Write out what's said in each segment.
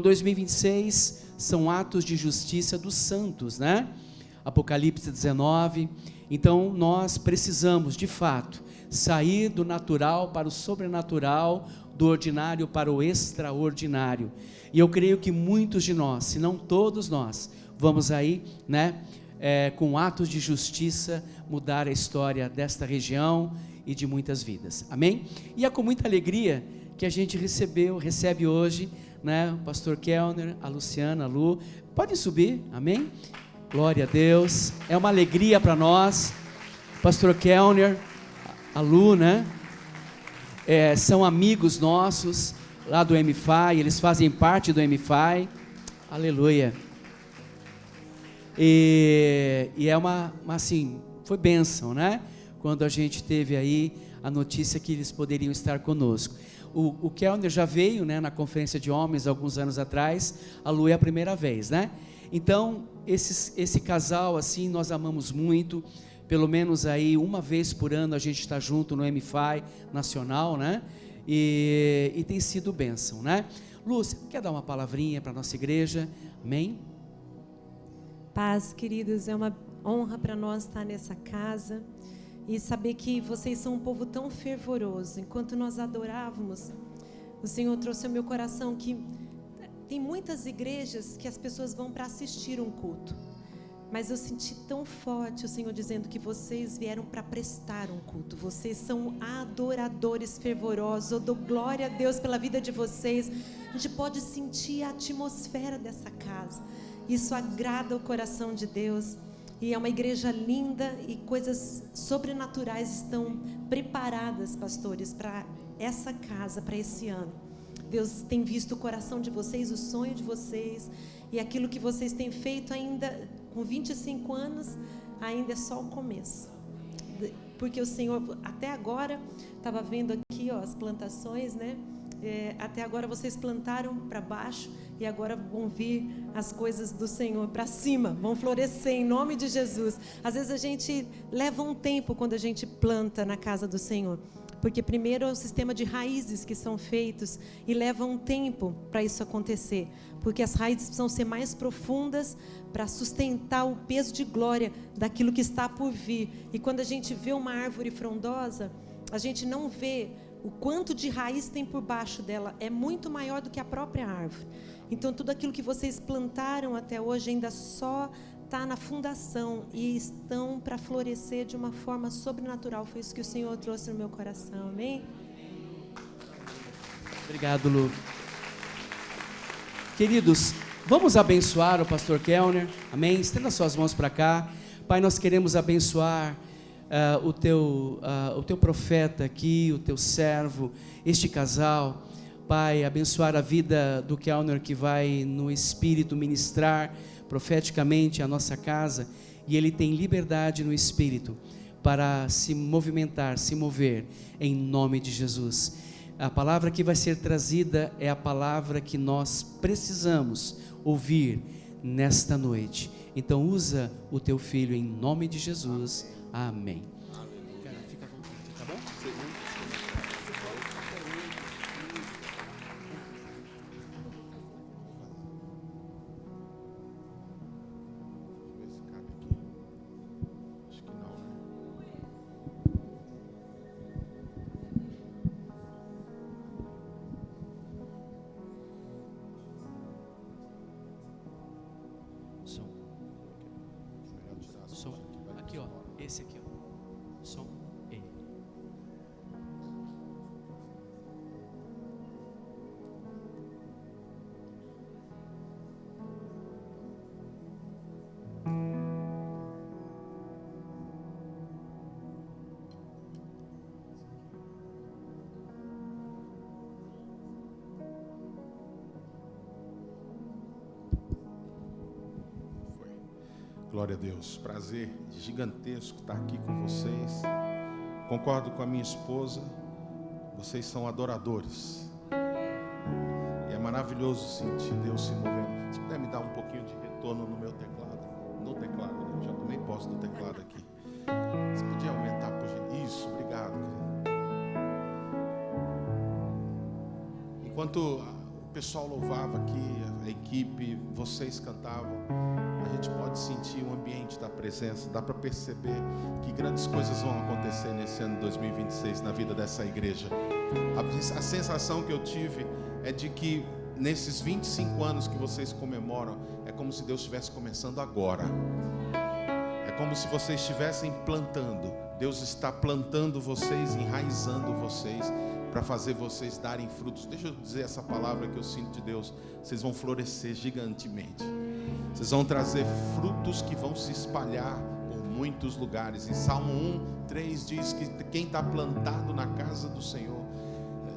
2026 são atos de justiça dos santos, né? Apocalipse 19. Então nós precisamos, de fato, sair do natural para o sobrenatural, do ordinário para o extraordinário. E eu creio que muitos de nós, se não todos nós, vamos aí, né, com atos de justiça, mudar a história desta região e de muitas vidas. Amém? E é com muita alegria que a gente recebe hoje, né, o pastor Kellner, a Luciana, a Lu. Podem subir, amém? Glória a Deus, é uma alegria para nós. Pastor Kellner, a Lu, né? São amigos nossos lá do MFI, eles fazem parte do MFI. Aleluia. E é assim, foi bênção, né? Quando a gente teve aí a notícia que eles poderiam estar conosco. O Kellner já veio, né, na conferência de homens alguns anos atrás. A Lu é a primeira vez, né? Então esse casal assim nós amamos muito. Pelo menos aí uma vez por ano a gente está junto no MFI nacional, né? E tem sido bênção, né? Lúcia, quer dar uma palavrinha para a nossa igreja? Amém? Paz, queridos, é uma honra para nós estar nessa casa e saber que vocês são um povo tão fervoroso. Enquanto nós adorávamos, o Senhor trouxe ao meu coração que tem muitas igrejas que as pessoas vão para assistir um culto, mas eu senti tão forte o Senhor dizendo que vocês vieram para prestar um culto. Vocês são adoradores fervorosos. Eu dou glória a Deus pela vida de vocês. A gente pode sentir a atmosfera dessa casa. Isso agrada o coração de Deus. E é uma igreja linda e coisas sobrenaturais estão preparadas, pastores, para essa casa, para esse ano. Deus tem visto o coração de vocês, o sonho de vocês, e aquilo que vocês têm feito ainda com 25 anos, ainda é só o começo. Porque o Senhor, até agora, estava vendo aqui, ó, as plantações, né? Até agora vocês plantaram para baixo e agora vão vir as coisas do Senhor para cima, vão florescer em nome de Jesus. Às vezes a gente leva um tempo quando a gente planta na casa do Senhor, porque primeiro é o sistema de raízes que são feitos e leva um tempo para isso acontecer, porque as raízes precisam ser mais profundas para sustentar o peso de glória daquilo que está por vir. E quando a gente vê uma árvore frondosa, a gente não vê o quanto de raiz tem por baixo dela, é muito maior do que a própria árvore. Então tudo aquilo que vocês plantaram até hoje ainda só está na fundação e estão para florescer de uma forma sobrenatural. Foi isso que o Senhor trouxe no meu coração, amém? Obrigado, Lu. Queridos, vamos abençoar o pastor Kellner, amém? Estenda suas mãos para cá. Pai, nós queremos abençoar o teu profeta aqui, o teu servo, este casal. Pai, abençoar a vida do Kellner, que vai no Espírito ministrar profeticamente a nossa casa, e ele tem liberdade no Espírito para se movimentar, se mover, em nome de Jesus. A palavra que vai ser trazida é a palavra que nós precisamos ouvir nesta noite. Então usa o teu filho em nome de Jesus. Amém. Cara, fica à vontade, tá bom? Som. Aqui, ó. Esse aqui, ó. Som. E. Glória a Deus, prazer gigantesco estar aqui com vocês. Concordo com a minha esposa, vocês são adoradores. E é maravilhoso sentir Deus se movendo. Se puder me dar um pouquinho de retorno no meu teclado. No teclado, né? Já tomei posse do teclado aqui. Se podia aumentar, por gentileza. Isso, obrigado. Enquanto o pessoal louvava aqui, a equipe, vocês cantavam, a gente pode sentir o ambiente da presença, dá para perceber que grandes coisas vão acontecer nesse ano 2026 na vida dessa igreja. A sensação que eu tive é de que nesses 25 anos que vocês comemoram, é como se Deus estivesse começando agora. É como se vocês estivessem plantando. Deus está plantando vocês, enraizando vocês, para fazer vocês darem frutos. Deixa eu dizer essa palavra que eu sinto de Deus. Vocês vão florescer gigantemente. Vocês vão trazer frutos que vão se espalhar por muitos lugares. Em Salmo 1:3 diz que quem está plantado na casa do Senhor,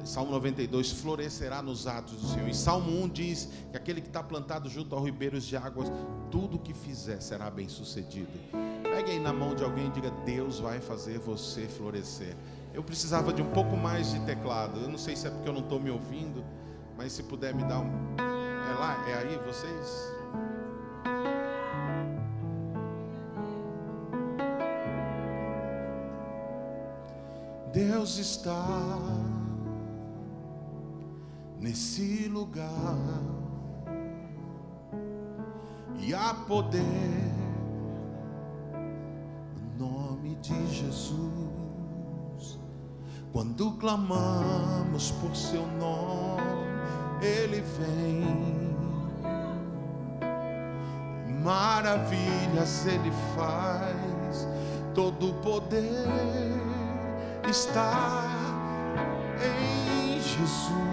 Salmo 92, florescerá nos atos do Senhor. Em Salmo 1 diz que aquele que está plantado junto aos ribeiros de águas, tudo que fizer será bem sucedido. Pegue aí na mão de alguém e diga: Deus vai fazer você florescer. Eu precisava de um pouco mais de teclado. Eu não sei se é porque eu não estou me ouvindo, mas se puder me dar um... É lá? É aí vocês? Deus está nesse lugar e há poder no nome de Jesus. Quando clamamos por seu nome, Ele vem. Maravilhas Ele faz. Todo o poder está em Jesus.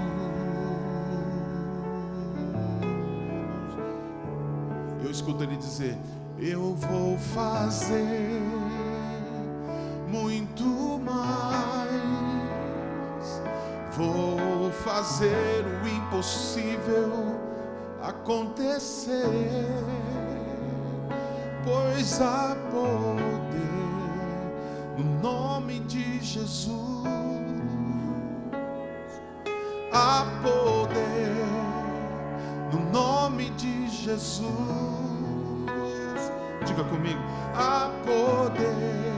Eu escuto Ele dizer: eu vou fazer muito mais, vou fazer o impossível acontecer, pois há poder no nome de Jesus. Há poder no nome de Jesus. Diga comigo: há poder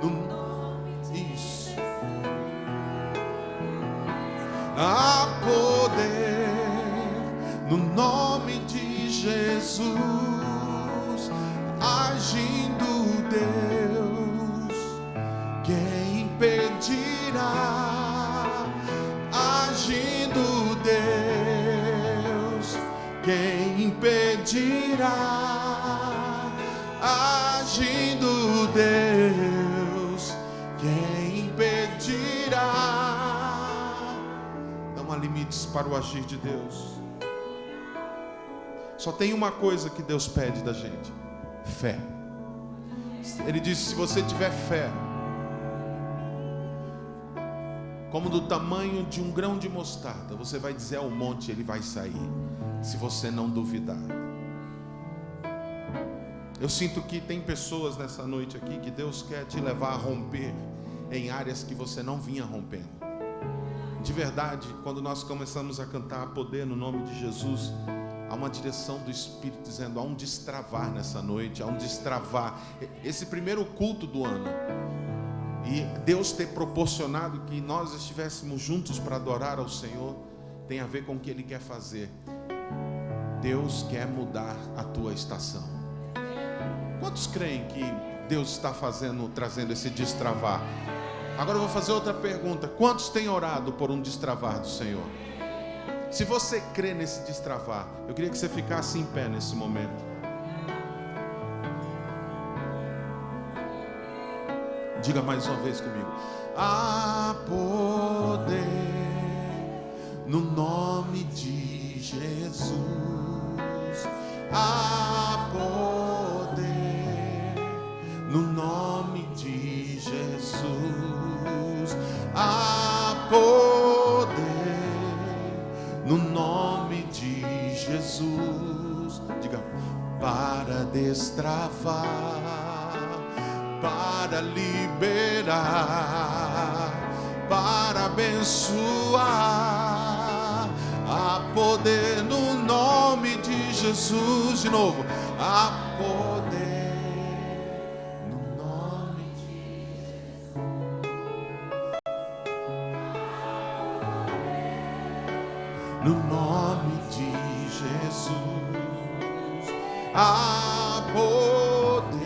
no nome de Jesus. Há poder no nome de Jesus. Agindo Deus, quem impedirá? Agindo Deus, quem impedirá? Agindo Deus, quem impedirá? Não há limites para o agir de Deus. Só tem uma coisa que Deus pede da gente: fé. Ele disse: se você tiver fé, como do tamanho de um grão de mostarda, você vai dizer ao monte, ele vai sair, se você não duvidar. Eu sinto que tem pessoas nessa noite aqui que Deus quer te levar a romper em áreas que você não vinha rompendo. De verdade, quando nós começamos a cantar poder no nome de Jesus, há uma direção do Espírito dizendo: há um destravar nessa noite, há um destravar. Esse primeiro culto do ano, e Deus ter proporcionado que nós estivéssemos juntos para adorar ao Senhor, tem a ver com o que Ele quer fazer. Deus quer mudar a tua estação. Quantos creem que Deus está trazendo esse destravar? Agora eu vou fazer outra pergunta: quantos têm orado por um destravar do Senhor? Se você crê nesse destravar, eu queria que você ficasse em pé nesse momento. Diga mais uma vez comigo: há poder no nome de Jesus. Há poder no nome de Jesus. Há poder no nome de Jesus. Diga: para destravar, para liberar, para abençoar. Há poder no nome de Jesus. De novo: há poder no nome de Jesus. No Jesus. Há poder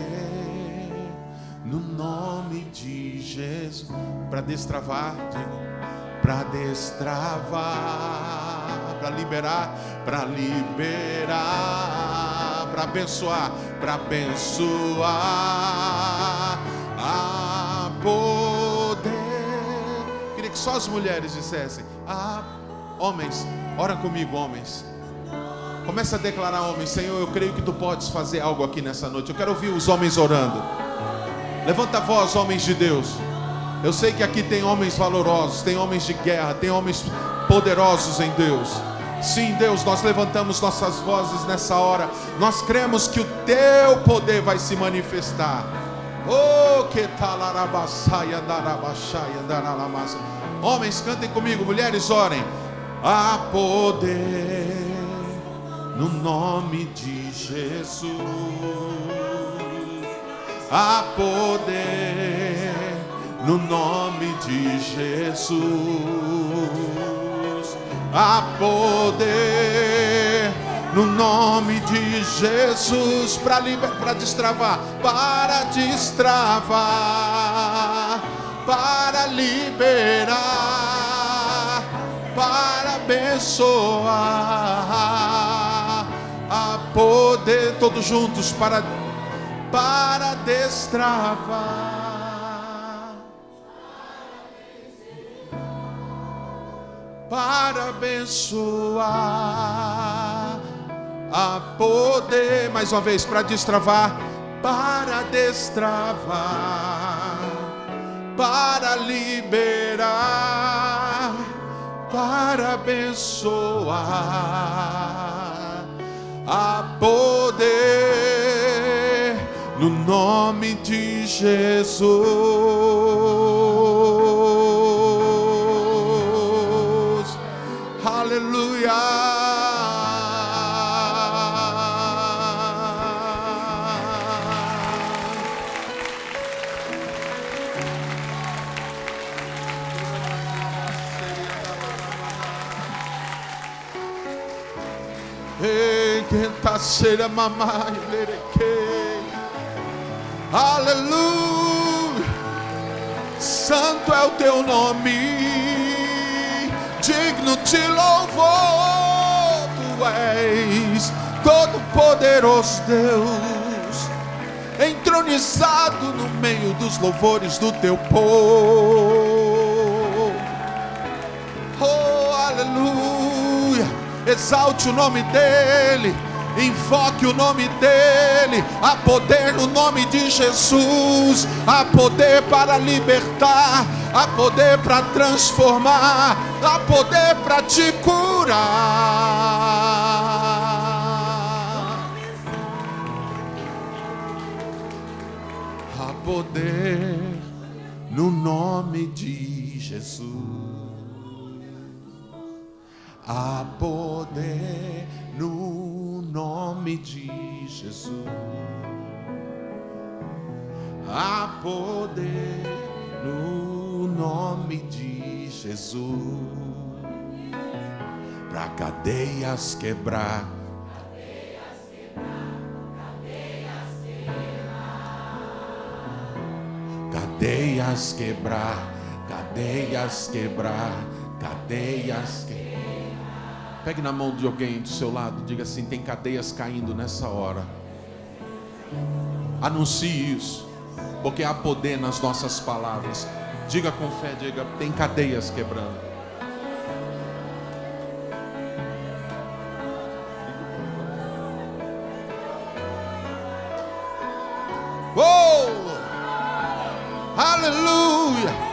no nome de Jesus. Para destravar, para destravar, para liberar, para abençoar, para abençoar. Há poder. Queria que só as mulheres dissessem. Homens, ora comigo, homens. Começa a declarar, homens: Senhor, eu creio que tu podes fazer algo aqui nessa noite. Eu quero ouvir os homens orando. Levanta a voz, homens de Deus. Eu sei que aqui tem homens valorosos, tem homens de guerra, tem homens poderosos em Deus. Sim, Deus, nós levantamos nossas vozes nessa hora. Nós cremos que o teu poder vai se manifestar. Oh, que talarabassaia, darabassaia, daralamassa. Homens, cantem comigo, mulheres, orem. Há poder no nome de Jesus. Há poder no nome de Jesus. Há poder no nome de Jesus para destravar, para destravar, para liberar, para abençoar. Há poder, todos juntos, para destravar, para abençoar. Há poder, mais uma vez, para destravar, para destravar, para liberar, para abençoar. Há poder no nome de Jesus. Aleluia. Aleluia. Santo é o teu nome, digno de louvor. Tu és todo poderoso Deus, entronizado no meio dos louvores do teu povo. Oh, aleluia. Exalte o nome dele, invoque o nome dele. Há poder no nome de Jesus. Há poder para libertar, há poder para transformar, há poder para te curar. Há poder no nome de Jesus. Há poder no nome de Jesus. Há poder no nome de Jesus. Para cadeias quebrar. Cadeias quebrar. Cadeias quebrar. Cadeias quebrar. Pegue na mão de alguém do seu lado, diga assim: tem cadeias caindo nessa hora. Anuncie isso, porque há poder nas nossas palavras. Diga com fé, diga: tem cadeias quebrando. Oh! Aleluia!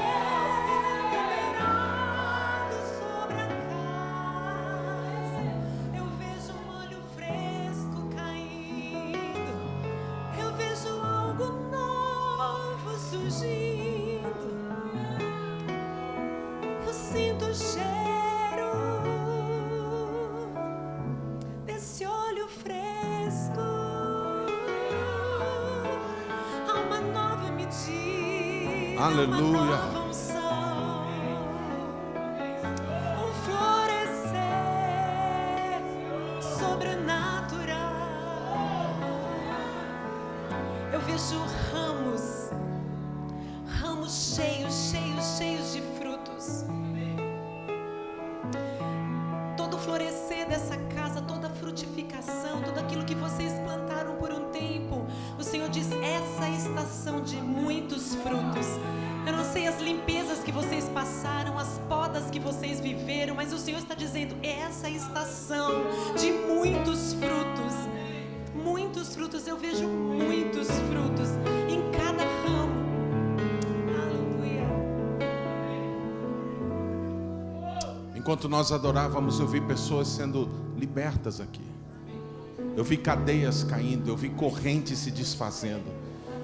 Aleluia. sobrenatural. Eu vejo ramos cheios de frutos. Todo florescer dessa casa, toda frutificação, tudo aquilo que vocês plantaram por um tempo, o Senhor diz: essa é a estação de muitos frutos. Eu não sei as limpezas que vocês passaram, as podas que vocês viveram, mas o Senhor está dizendo: essa é a estação de muitos frutos. Muitos frutos, eu vejo muitos frutos em cada ramo. Aleluia. Enquanto nós adorávamos, eu vi pessoas sendo libertas aqui. Eu vi cadeias caindo, eu vi correntes se desfazendo.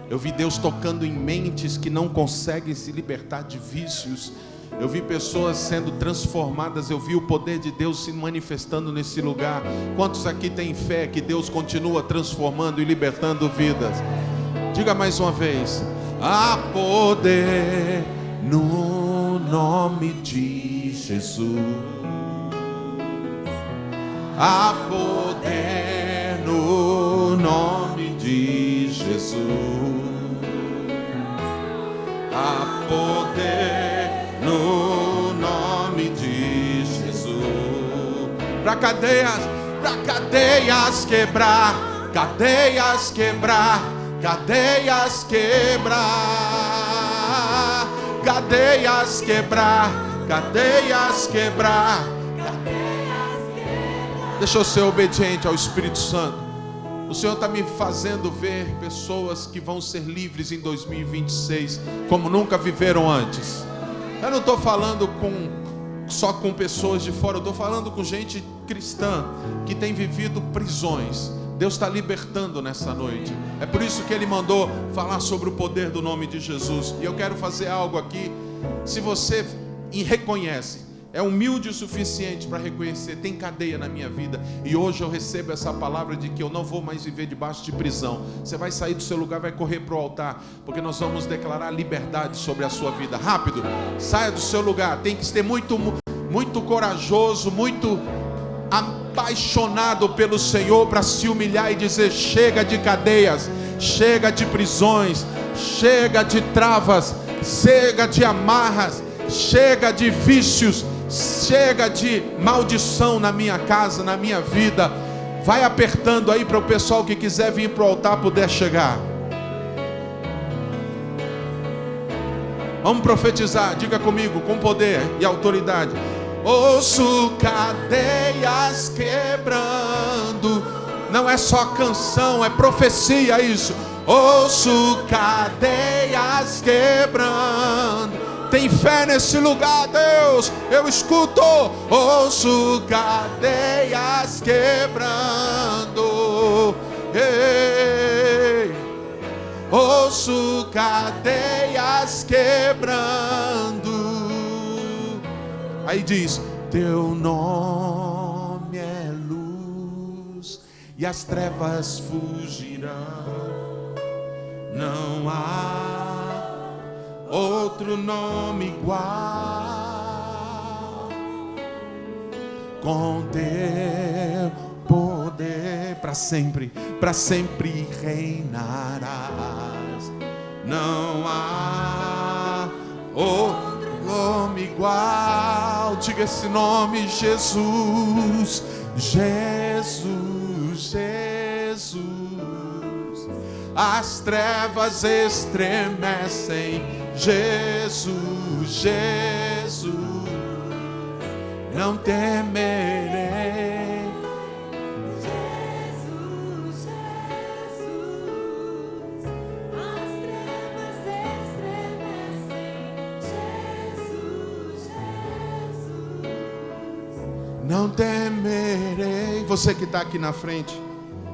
Eu vi Deus tocando em mentes que não conseguem se libertar de vícios. Eu vi pessoas sendo transformadas. Eu vi o poder de Deus se manifestando nesse lugar. Quantos aqui têm fé que Deus continua transformando e libertando vidas? Diga mais uma vez: há poder no nome de Jesus. Há poder no nome de Jesus. Há poder no nome de Jesus. Para cadeias quebrar, cadeias quebrar, cadeias quebrar, cadeias quebrar, cadeias quebrar. Deixa eu ser obediente ao Espírito Santo. O Senhor está me fazendo ver pessoas que vão ser livres em 2026 como nunca viveram antes. Eu não estou falando só com pessoas de fora, eu estou falando com gente cristã que tem vivido prisões. Deus está libertando nessa noite. É por isso que Ele mandou falar sobre o poder do nome de Jesus. E eu quero fazer algo aqui. Se você reconhece, é humilde o suficiente para reconhecer: tem cadeia na minha vida, e hoje eu recebo essa palavra de que eu não vou mais viver debaixo de prisão. Você vai sair do seu lugar, vai correr para o altar, porque nós vamos declarar liberdade sobre a sua vida. Rápido, saia do seu lugar. Tem que ser muito corajoso, muito apaixonado pelo Senhor para se humilhar e dizer: chega de cadeias, chega de prisões, chega de travas, chega de amarras, chega de vícios, chega de maldição na minha casa, na minha vida. Vai apertando aí para o pessoal que quiser vir para o altar poder chegar. Vamos profetizar, diga comigo, com poder e autoridade. Ouço cadeias quebrando. Não é só canção, é profecia isso. Ouço cadeias quebrando. Tem fé nesse lugar, Deus? Eu escuto. Ouço cadeias quebrando. Ei. Ouço cadeias quebrando. Aí diz: teu nome é luz e as trevas fugirão. Não há outro nome igual. Com teu poder para sempre reinarás. Não há outro nome igual. Diga esse nome: Jesus, Jesus, Jesus. As trevas estremecem. Jesus, Jesus. Não temerei. Jesus, Jesus. As trevas estremecem. Jesus, Jesus. Não temerei. Você que está aqui na frente,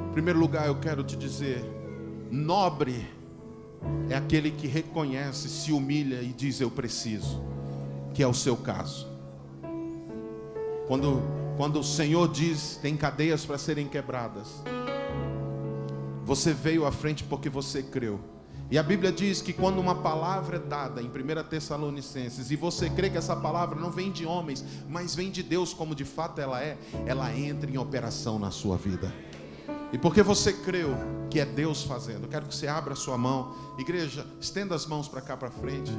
em primeiro lugar eu quero te dizer: nobre é aquele que reconhece, se humilha e diz: eu preciso. Que é o seu caso. Quando o Senhor diz: tem cadeias para serem quebradas, você veio à frente porque você creu. E a Bíblia diz que quando uma palavra é dada em 1 Tessalonicenses, e você crê que essa palavra não vem de homens, mas vem de Deus como de fato ela é, ela entra em operação na sua vida. E porque você creu que é Deus fazendo, eu quero que você abra a sua mão. Igreja, estenda as mãos para cá, para frente.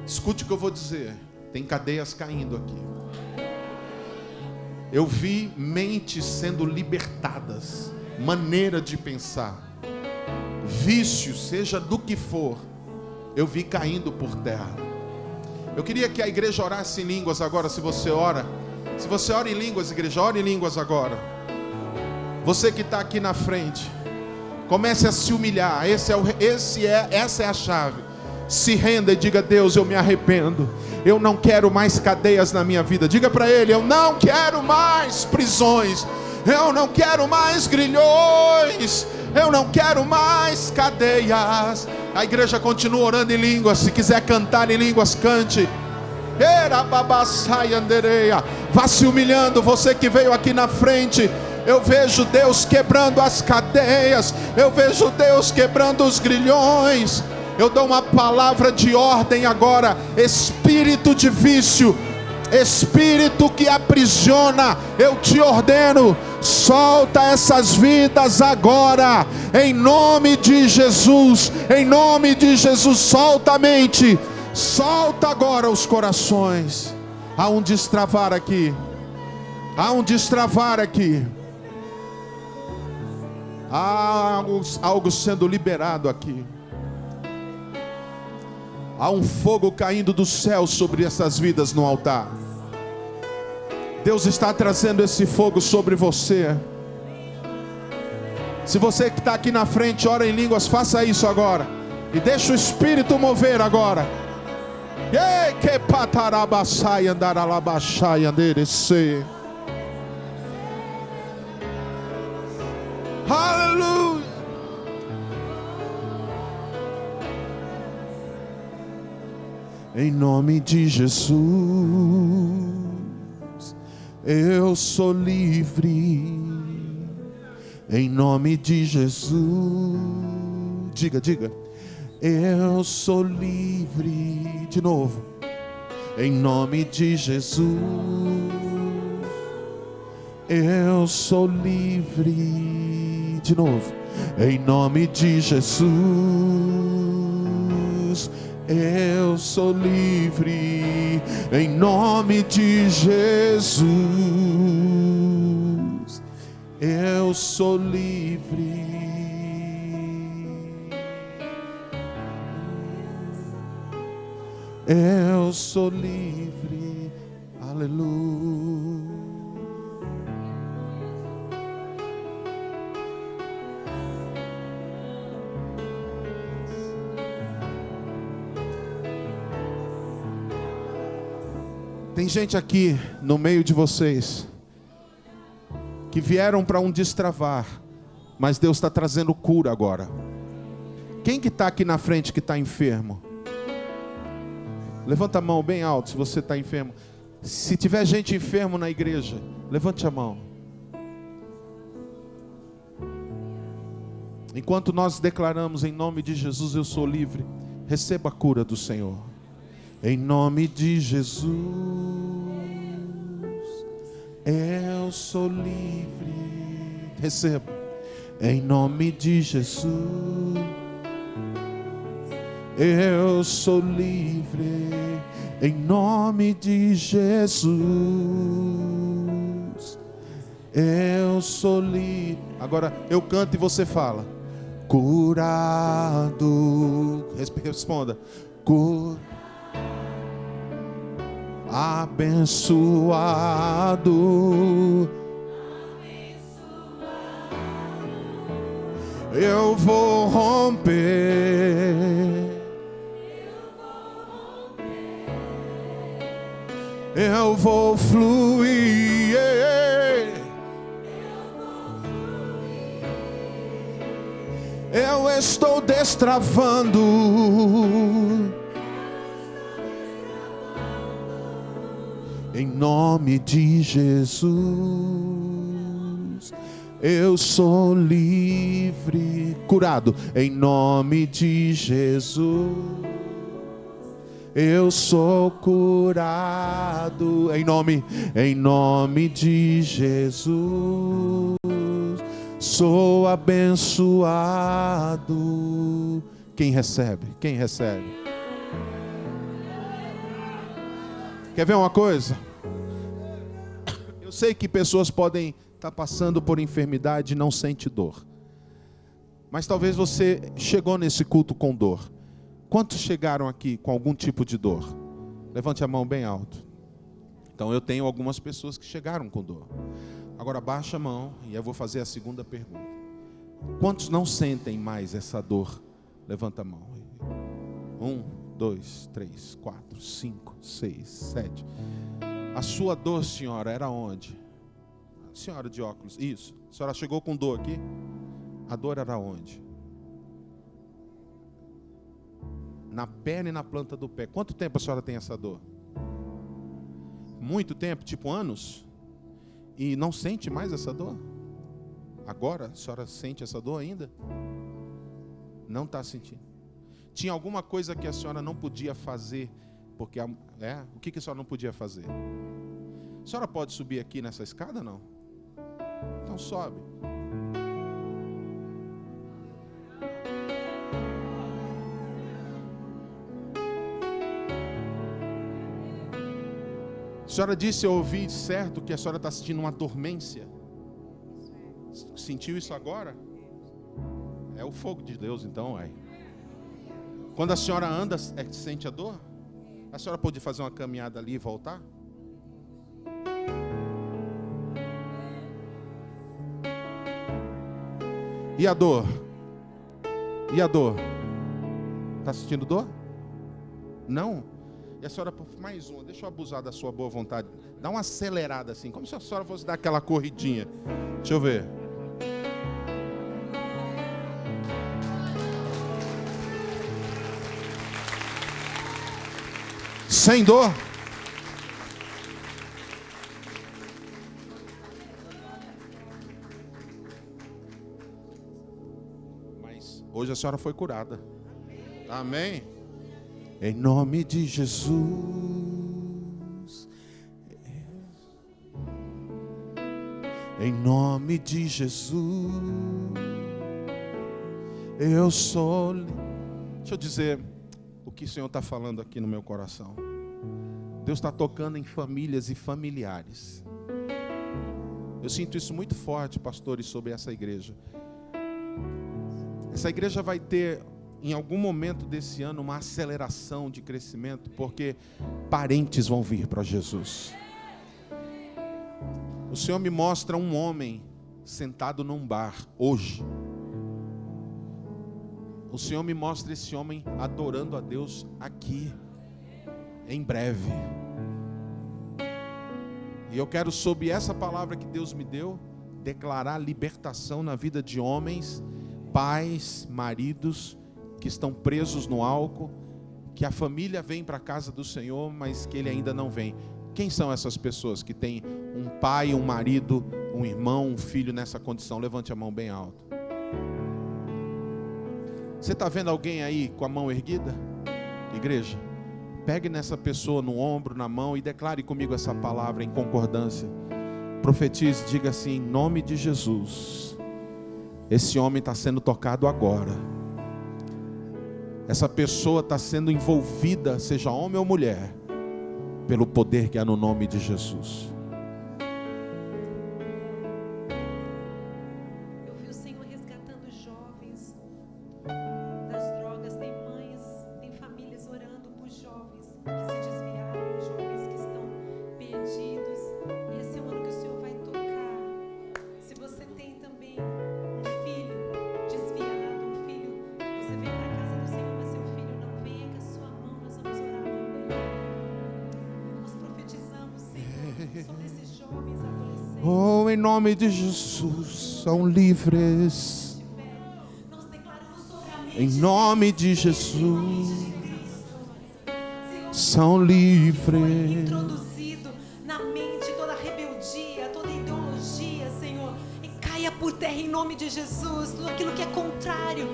Escute o que eu vou dizer. Tem cadeias caindo aqui. Eu vi mentes sendo libertadas, maneira de pensar, vício, seja do que for, eu vi caindo por terra. Eu queria que a igreja orasse em línguas agora. Se você ora em línguas, igreja, ore em línguas agora. Você que está aqui na frente, comece a se humilhar. Essa é a chave. Se renda e diga: Deus, eu me arrependo. Eu não quero mais cadeias na minha vida. Diga para Ele: eu não quero mais prisões. Eu não quero mais grilhões. Eu não quero mais cadeias. A igreja continua orando em línguas. Se quiser cantar em línguas, cante. Vá se humilhando. Você que veio aqui na frente, eu vejo Deus quebrando as cadeias. Eu vejo Deus quebrando os grilhões. Eu dou uma palavra de ordem agora. Espírito de vício, espírito que aprisiona, eu te ordeno, solta essas vidas agora, em nome de Jesus. Em nome de Jesus, solta a mente, solta agora os corações. Há um destravar aqui, há um destravar aqui, há algo sendo liberado aqui. Há um fogo caindo do céu sobre essas vidas no altar. Deus está trazendo esse fogo sobre você. Se você que está aqui na frente ora em línguas, faça isso agora. E deixa o Espírito mover agora. Aleluia. Em nome de Jesus, eu sou livre. Em nome de Jesus, diga, eu sou livre. De novo, em nome de Jesus, eu sou livre. De novo, em nome de Jesus, eu sou livre. Em nome de Jesus, eu sou livre. Eu sou livre. Aleluia. Tem gente aqui no meio de vocês que vieram para um destravar, mas Deus está trazendo cura agora. Quem que está aqui na frente que está enfermo? Levanta a mão bem alto se você está enfermo. Se tiver gente enfermo na igreja, levante a mão. Enquanto nós declaramos em nome de Jesus, eu sou livre, receba a cura do Senhor. Em nome de Jesus, eu sou livre. Receba. Em nome de Jesus, eu sou livre. Em nome de Jesus, eu sou livre. Agora eu canto e você fala. Curado. Responda. Abençoado. Eu vou romper. Eu vou fluir. Eu estou destravando. Em nome de Jesus, eu sou livre. curado. Em nome de Jesus, eu sou curado. Em nome de Jesus, sou abençoado. Quem recebe? Quem recebe? Quer ver uma coisa? Eu sei que pessoas podem estar passando por enfermidade e não sente dor. Mas talvez você chegou nesse culto com dor. Quantos chegaram aqui com algum tipo de dor? Levante a mão bem alto. Então eu tenho algumas pessoas que chegaram com dor. Agora baixa a mão e eu vou fazer a segunda pergunta. Quantos não sentem mais essa dor? Levanta a mão. 1, 2, 3, 4, 5, 6, 7. A sua dor, senhora, era onde? Senhora de óculos, isso. A senhora chegou com dor aqui? A dor era onde? Na perna e na planta do pé. Quanto tempo a senhora tem essa dor? Muito tempo, tipo anos? E não sente mais essa dor? Agora a senhora sente essa dor ainda? Não está sentindo. Tinha alguma coisa que a senhora não podia fazer? Porque o que a senhora não podia fazer? A senhora pode subir aqui nessa escada, não? Então sobe. A senhora disse, eu ouvi certo que a senhora está sentindo uma dormência. Sentiu isso agora? É o fogo de Deus, então, aí. Quando a senhora anda, sente a dor? A senhora pode fazer uma caminhada ali e voltar? E a dor? E a dor? Está sentindo dor? Não? E a senhora, mais uma, deixa eu abusar da sua boa vontade. Dá uma acelerada assim, como se a senhora fosse dar aquela corridinha. Deixa eu ver. Sem dor? Mas hoje a senhora foi curada. Amém? Em nome de Jesus. Em nome de Jesus. Eu sou. Deixa eu dizer o que o Senhor está falando aqui no meu coração. Deus está tocando em famílias e familiares. Eu sinto isso muito forte, pastores, sobre essa igreja. Essa igreja vai ter, em algum momento desse ano, uma aceleração de crescimento, porque parentes vão vir para Jesus. O Senhor me mostra um homem sentado num bar, hoje. O Senhor me mostra esse homem adorando a Deus aqui, em breve. E eu quero, sob essa palavra que Deus me deu, declarar libertação na vida de homens, pais, maridos, que estão presos no álcool, que a família vem para a casa do Senhor, mas que ele ainda não vem. Quem são essas pessoas que têm um pai, um marido, um irmão, um filho nessa condição? Levante a mão bem alto. Você está vendo alguém aí com a mão erguida? Igreja, pegue nessa pessoa no ombro, na mão e declare comigo essa palavra em concordância. Profetize, diga assim, em nome de Jesus, esse homem está sendo tocado agora. Essa pessoa está sendo envolvida, seja homem ou mulher, pelo poder que há no nome de Jesus. Eu vi o Senhor resgatando jovens das drogas. Tem mães, tem famílias orando por jovens que se desviaram, jovens que estão perdidos. E esse é o ano que o Senhor vai tocar. Se você tem também um filho desviado, um filho, você vem para a casa do Senhor, mas seu filho não vem, erga a sua mão, nós vamos orar também. Nós profetizamos, Senhor, sobre esses jovens adolescentes. Oh, em nome de Jesus, são livres. Nós declaramos sobre a mente Em nome de Jesus, são livres. introduzido na mente toda rebeldia, toda ideologia, Senhor, e cai caia por terra em nome de Jesus, tudo aquilo que é contrário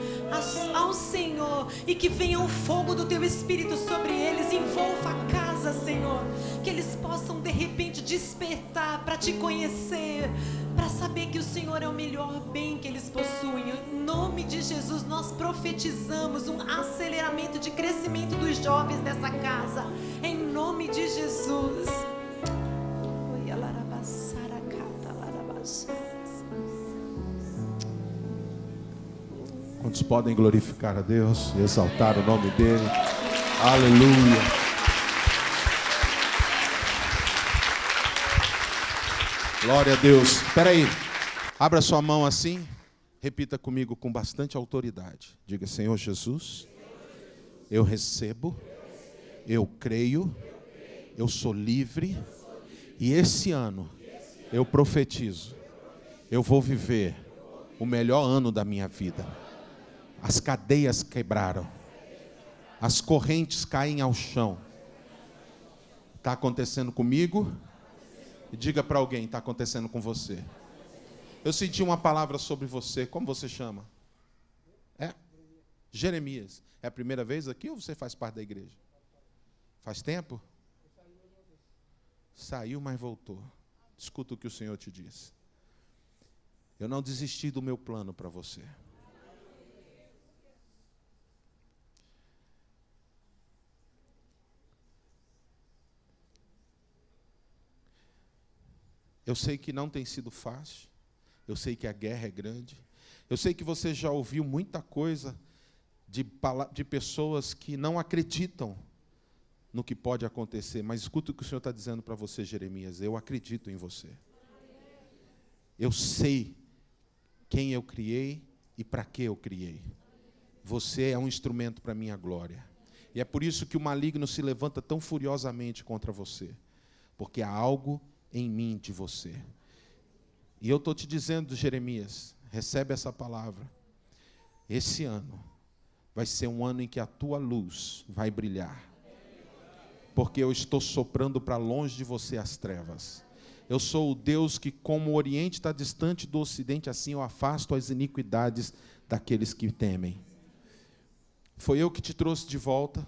ao Senhor, e que venha o fogo do Teu Espírito sobre eles, envolva a casa, Senhor, que eles possam de repente despertar para Te conhecer, para saber que o Senhor é o melhor bem que eles possuem. Em nome de Jesus, nós profetizamos um aceleramento de crescimento dos jovens nessa casa, em nome de Jesus. Quantos podem glorificar a Deus e exaltar o nome dEle? Aleluia. Glória a Deus. Espera aí. Abra sua mão assim. Repita comigo com bastante autoridade. Diga: Senhor Jesus, eu recebo, eu creio, eu sou livre, e esse ano eu profetizo, eu vou viver o melhor ano da minha vida. As cadeias quebraram, as correntes caem ao chão. Está acontecendo comigo? E diga para alguém: está acontecendo com você. Eu senti uma palavra sobre você. Como você chama? É? Jeremias. É a primeira vez aqui ou você faz parte da igreja? Faz tempo? Saiu, mas voltou. Escuta o que o Senhor te disse. Eu não desisti do meu plano para você. Eu sei que não tem sido fácil. Eu sei que a guerra é grande. Eu sei que você já ouviu muita coisa de pessoas que não acreditam no que pode acontecer. Mas escuta o que o Senhor está dizendo para você, Jeremias. Eu acredito em você. Eu sei quem eu criei e para que eu criei. Você é um instrumento para a minha glória. E é por isso que o maligno se levanta tão furiosamente contra você. Porque há algo em mim de você. E eu estou te dizendo, Jeremias, recebe essa palavra. Esse ano vai ser um ano em que a tua luz vai brilhar. Porque eu estou soprando para longe de você as trevas. Eu sou o Deus que, como o Oriente está distante do Ocidente, assim eu afasto as iniquidades daqueles que temem. Foi eu que te trouxe de volta.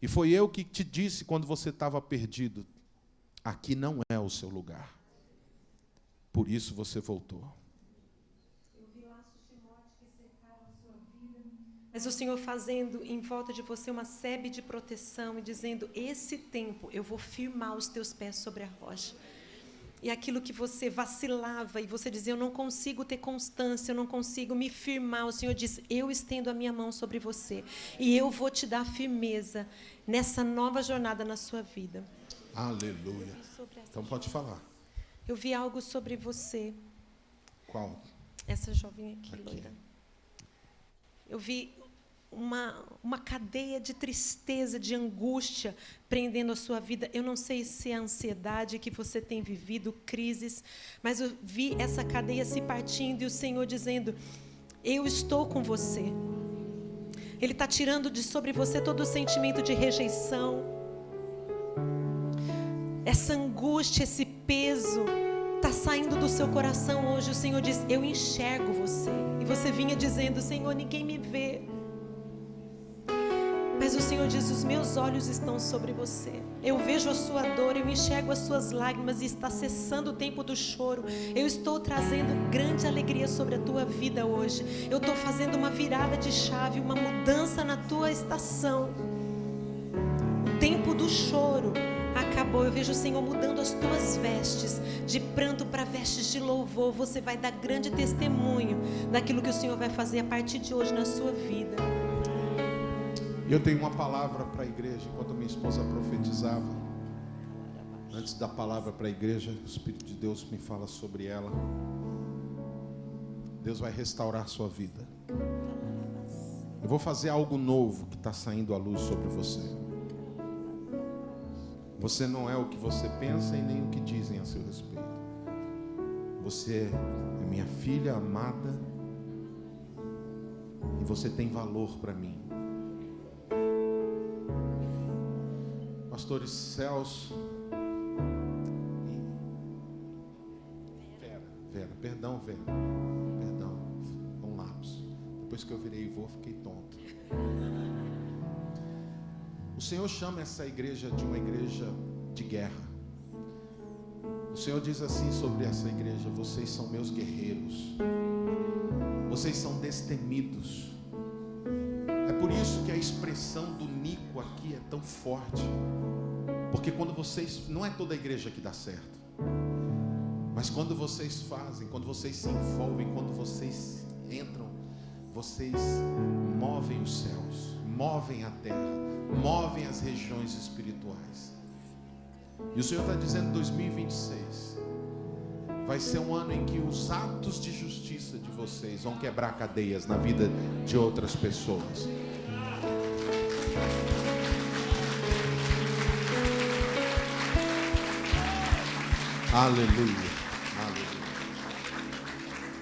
E foi eu que te disse quando você estava perdido: aqui não é o seu lugar. Por isso você voltou. Eu vi laços de morte que cercaram a sua vida, mas o Senhor fazendo em volta de você uma sebe de proteção e dizendo: esse tempo eu vou firmar os teus pés sobre a rocha. E aquilo que você vacilava e você dizia: eu não consigo ter constância, eu não consigo me firmar. O Senhor diz: eu estendo a minha mão sobre você e eu vou te dar firmeza nessa nova jornada na sua vida. Aleluia. Então pode falar. Eu vi algo sobre você. Qual? Essa jovem aqui, loira. Eu vi uma cadeia de tristeza, de angústia prendendo a sua vida. Eu não sei se é a ansiedade que você tem vivido, crises, mas eu vi essa cadeia se partindo e o Senhor dizendo: eu estou com você. Ele está tirando de sobre você todo o sentimento de rejeição, essa angústia, esse peso está saindo do seu coração hoje. O Senhor diz: eu enxergo você. E você vinha dizendo: Senhor, ninguém me vê. Mas o Senhor diz: os meus olhos estão sobre você. Eu vejo a sua dor, eu enxergo as suas lágrimas e está cessando o tempo do choro. Eu estou trazendo grande alegria sobre a tua vida hoje. Eu estou fazendo uma virada de chave, uma mudança na tua estação. O tempo do choro acabou. Eu vejo o Senhor mudando as tuas vestes de pranto para vestes de louvor. Você vai dar grande testemunho daquilo que o Senhor vai fazer a partir de hoje na sua vida. Eu tenho uma palavra para a igreja. Enquanto a minha esposa profetizava, antes da palavra para a igreja, o Espírito de Deus me fala sobre ela. Deus vai restaurar a sua vida. Eu vou fazer algo novo que está saindo à luz sobre você. Você não é o que você pensa e nem o que dizem a seu respeito. Você é minha filha amada e você tem valor para mim. Pastores Celso e Vera, vendo? Perdão, um lapso. Depois que eu virei vô, fiquei tonto. O Senhor chama essa igreja de uma igreja de guerra. O Senhor diz assim sobre essa igreja: vocês são meus guerreiros, vocês são destemidos. É por isso que a expressão do Nico aqui é tão forte, porque quando vocês, não é toda a igreja que dá certo, mas quando vocês fazem, quando vocês se envolvem, quando vocês entram, vocês movem os céus, movem a terra, movem as regiões espirituais. E o Senhor está dizendo: 2026 vai ser um ano em que os atos de justiça de vocês vão quebrar cadeias na vida de outras pessoas. Aleluia, aleluia.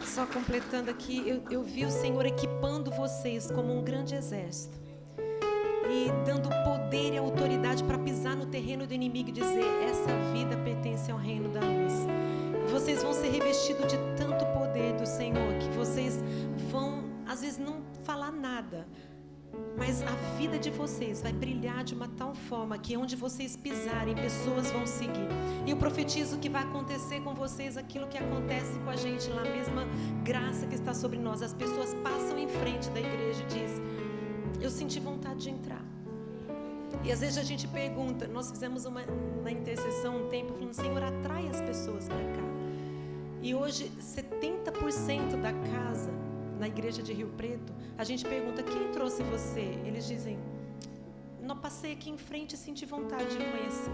Só completando aqui, eu vi o Senhor equipando vocês como um grande exército e dando poder e autoridade para pisar no terreno do inimigo e dizer: essa vida pertence ao reino da luz. E vocês vão ser revestidos de tanto poder do Senhor que vocês vão, às vezes, não falar nada, mas a vida de vocês vai brilhar de uma tal forma que onde vocês pisarem, pessoas vão seguir. E eu profetizo que vai acontecer com vocês aquilo que acontece com a gente lá, a mesma graça que está sobre nós. As pessoas passam em frente da igreja e dizem: eu senti vontade de entrar. E às vezes a gente pergunta, nós fizemos na intercessão um tempo falando: Senhor, atrai as pessoas para cá. E hoje 70% da casa na igreja de Rio Preto, a gente pergunta: quem trouxe você? Eles dizem: não, passei aqui em frente e senti vontade de conhecer.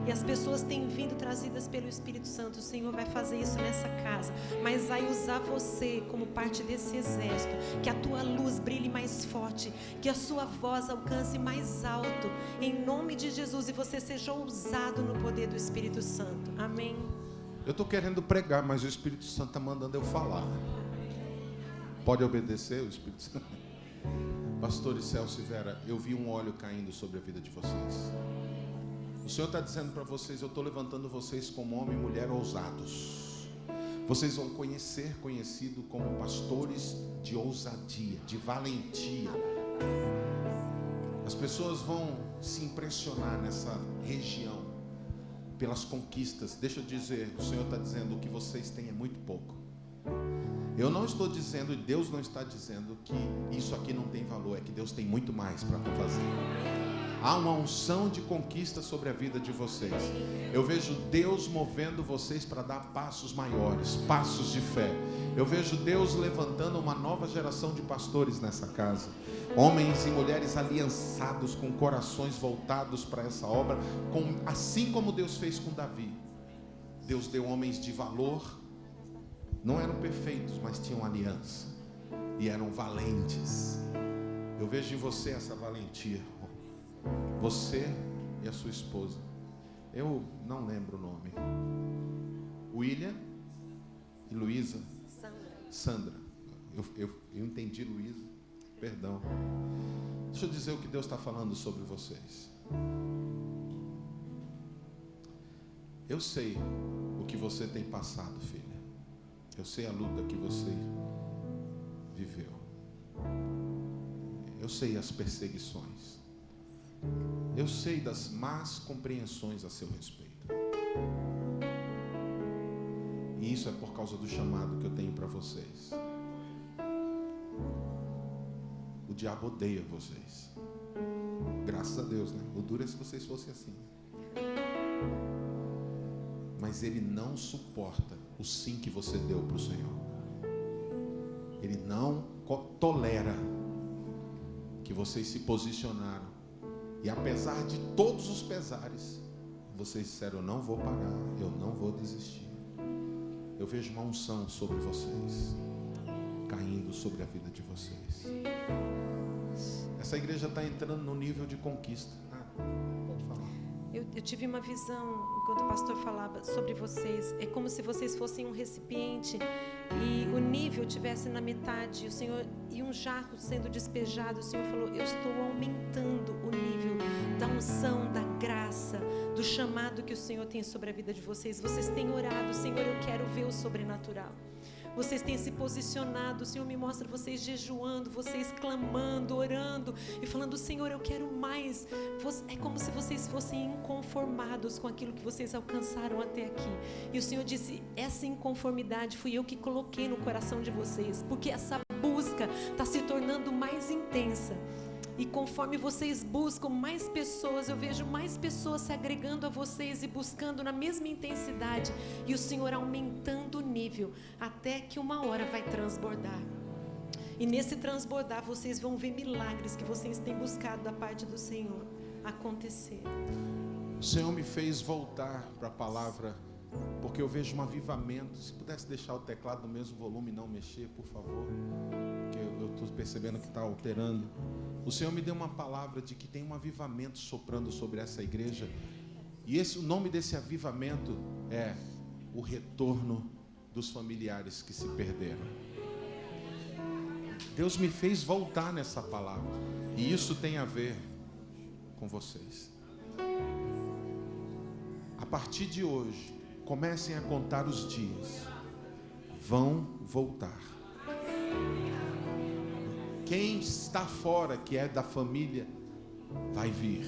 E as pessoas têm vindo trazidas pelo Espírito Santo. O Senhor vai fazer isso nessa casa, mas vai usar você como parte desse exército, que a tua luz brilhe mais forte, que a sua voz alcance mais alto, em nome de Jesus, e você seja ousado no poder do Espírito Santo. Amém. Eu estou querendo pregar, mas o Espírito Santo está mandando eu falar. Pode obedecer o Espírito Santo? Pastores Celso e Vera, eu vi um óleo caindo sobre a vida de vocês. O Senhor está dizendo para vocês: eu estou levantando vocês como homem e mulher ousados. Vocês vão ser conhecidos como pastores de ousadia, de valentia. As pessoas vão se impressionar nessa região pelas conquistas. Deixa eu dizer, o Senhor está dizendo: o que vocês têm é muito pouco. Eu não estou dizendo, e Deus não está dizendo, que isso aqui não tem valor. É que Deus tem muito mais para fazer. Há uma unção de conquista sobre a vida de vocês. Eu vejo Deus movendo vocês para dar passos maiores, passos de fé. Eu vejo Deus levantando uma nova geração de pastores nessa casa. Homens e mulheres aliançados, com corações voltados para essa obra, assim como Deus fez com Davi. Deus deu homens de valor. Não eram perfeitos, mas tinham aliança. E eram valentes. Eu vejo em você essa valentia. Você e a sua esposa. Eu não lembro o nome. William e Luísa. Sandra. Eu entendi Luísa. Perdão. Deixa eu dizer o que Deus está falando sobre vocês. Eu sei o que você tem passado, filha. Eu sei a luta que você viveu. Eu sei as perseguições. Eu sei das más compreensões a seu respeito. E isso é por causa do chamado que eu tenho para vocês. O diabo odeia vocês. Graças a Deus, né? O duro é se vocês fossem assim. Mas ele não suporta o sim que você deu para o Senhor. Ele não tolera que vocês se posicionaram. E apesar de todos os pesares, vocês disseram: eu não vou parar, eu não vou desistir. Eu vejo uma unção sobre vocês, caindo sobre a vida de vocês. Essa igreja está entrando no nível de conquista. Pode falar. Eu tive uma visão, enquanto o pastor falava sobre vocês. É como se vocês fossem um recipiente e o nível tivesse na metade, o Senhor, e um jarro sendo despejado. O Senhor falou: eu estou aumentando o nível da unção, da graça, do chamado que o Senhor tem sobre a vida de vocês. Vocês têm orado: Senhor, eu quero ver o sobrenatural. Vocês têm se posicionado, o Senhor me mostra vocês jejuando, vocês clamando, orando e falando: Senhor, eu quero mais. É como se vocês fossem inconformados com aquilo que vocês alcançaram até aqui. E o Senhor disse: essa inconformidade fui eu que coloquei no coração de vocês, porque essa busca está se tornando mais intensa. E conforme vocês buscam mais pessoas, eu vejo mais pessoas se agregando a vocês e buscando na mesma intensidade. E o Senhor aumentando o nível, até que uma hora vai transbordar. E nesse transbordar, vocês vão ver milagres que vocês têm buscado da parte do Senhor acontecer. O Senhor me fez voltar para a palavra, porque eu vejo um avivamento. Se pudesse deixar o teclado no mesmo volume e não mexer, por favor, porque eu estou percebendo que está alterando. O Senhor me deu uma palavra de que tem um avivamento soprando sobre essa igreja. E o nome desse avivamento é o retorno dos familiares que se perderam. Deus me fez voltar nessa palavra. E isso tem a ver com vocês. A partir de hoje, comecem a contar os dias. Vão voltar. Quem está fora, que é da família, vai vir.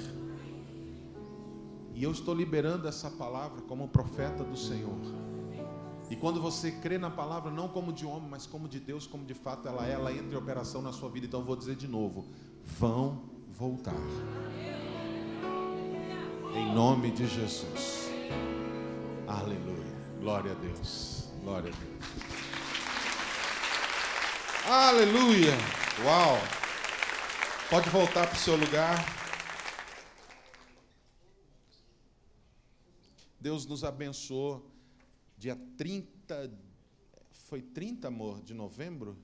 E eu estou liberando essa palavra como profeta do Senhor. E quando você crê na palavra, não como de homem, mas como de Deus, como de fato ela entra em operação na sua vida. Então eu vou dizer de novo: vão voltar. Em nome de Jesus. Aleluia. Glória a Deus. Glória a Deus. Aleluia. Uau. Pode voltar para o seu lugar. Deus nos abençoou. Dia 30, foi 30, amor, de novembro?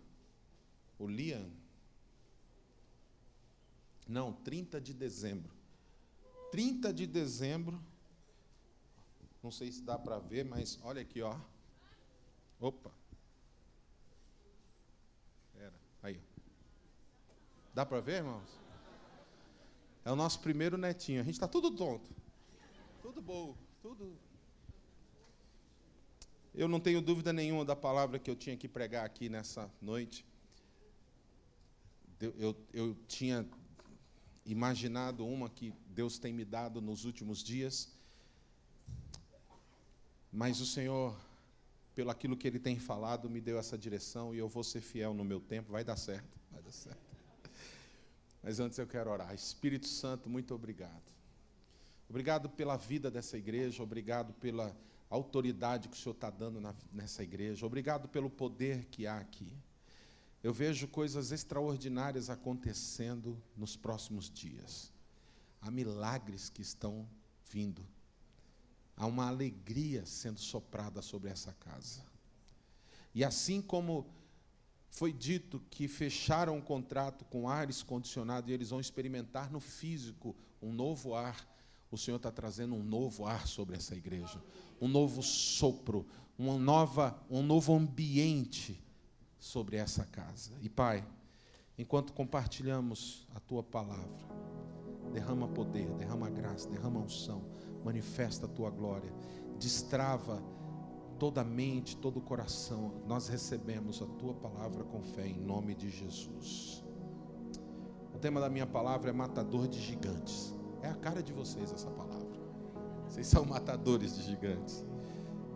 O Liam? Não, 30 de dezembro. 30 de dezembro. Não sei se dá para ver, mas olha aqui, ó. Opa. Aí. Dá para ver, irmãos? É o nosso primeiro netinho. A gente está tudo tonto. Tudo bom. Tudo. Eu não tenho dúvida nenhuma da palavra que eu tinha que pregar aqui nessa noite. Eu tinha imaginado uma que Deus tem me dado nos últimos dias. Mas o Senhor, pelo aquilo que Ele tem falado, me deu essa direção e eu vou ser fiel no meu tempo. Vai dar certo, vai dar certo. Mas antes eu quero orar. Espírito Santo, muito obrigado. Obrigado pela vida dessa igreja, obrigado pela autoridade que o Senhor está dando nessa igreja, obrigado pelo poder que há aqui. Eu vejo coisas extraordinárias acontecendo nos próximos dias. Há milagres que estão vindo. Há uma alegria sendo soprada sobre essa casa. E assim como foi dito que fecharam um contrato com ares condicionado e eles vão experimentar no físico um novo ar, o Senhor está trazendo um novo ar sobre essa igreja, um novo sopro, um novo ambiente sobre essa casa. E Pai, enquanto compartilhamos a Tua palavra, derrama poder, derrama graça, derrama unção, manifesta a Tua glória, destrava toda a mente, todo o coração. Nós recebemos a Tua palavra com fé, em nome de Jesus. O tema da minha palavra é matador de gigantes. É a cara de vocês essa palavra. Vocês são matadores de gigantes.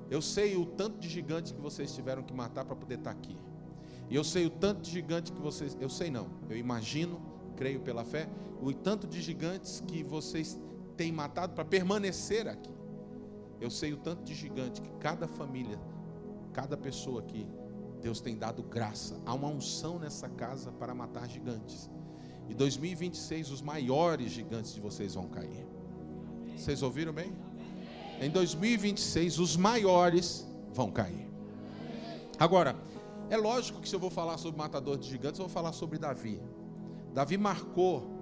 Eu sei o tanto de gigantes que vocês tiveram que matar para poder estar aqui. E eu sei o tanto de gigantes que vocês... Eu sei não, eu imagino, creio pela fé, o tanto de gigantes que vocês têm matado para permanecer aqui. Eu sei o tanto de gigante que cada família, cada pessoa aqui, Deus tem dado graça. Há uma unção nessa casa para matar gigantes. E 2026, os maiores gigantes de vocês vão cair. Vocês ouviram bem? Em 2026, os maiores vão cair. Agora, é lógico que se eu vou falar sobre matador de gigantes, eu vou falar sobre Davi. Davi marcou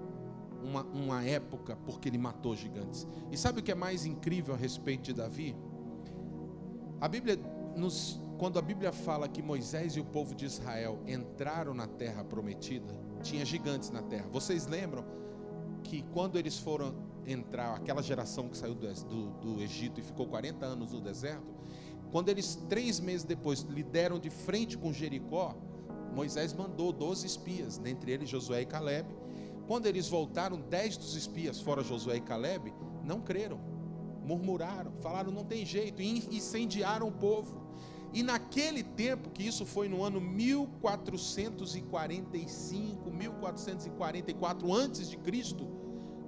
uma época porque ele matou gigantes. E sabe o que é mais incrível a respeito de Davi? A Bíblia quando a Bíblia fala que Moisés e o povo de Israel entraram na terra prometida, tinha gigantes na terra. Vocês lembram que quando eles foram entrar, aquela geração que saiu do Egito e ficou 40 anos no deserto, Quando eles, 3 meses depois, lhe deram de frente com Jericó, Moisés mandou 12 espias, dentre eles Josué e Calebe. Quando eles voltaram, 10 dos espias, fora Josué e Calebe, não creram, murmuraram, falaram não tem jeito, e incendiaram o povo. E naquele tempo, que isso foi no ano 1445, 1444 antes de Cristo,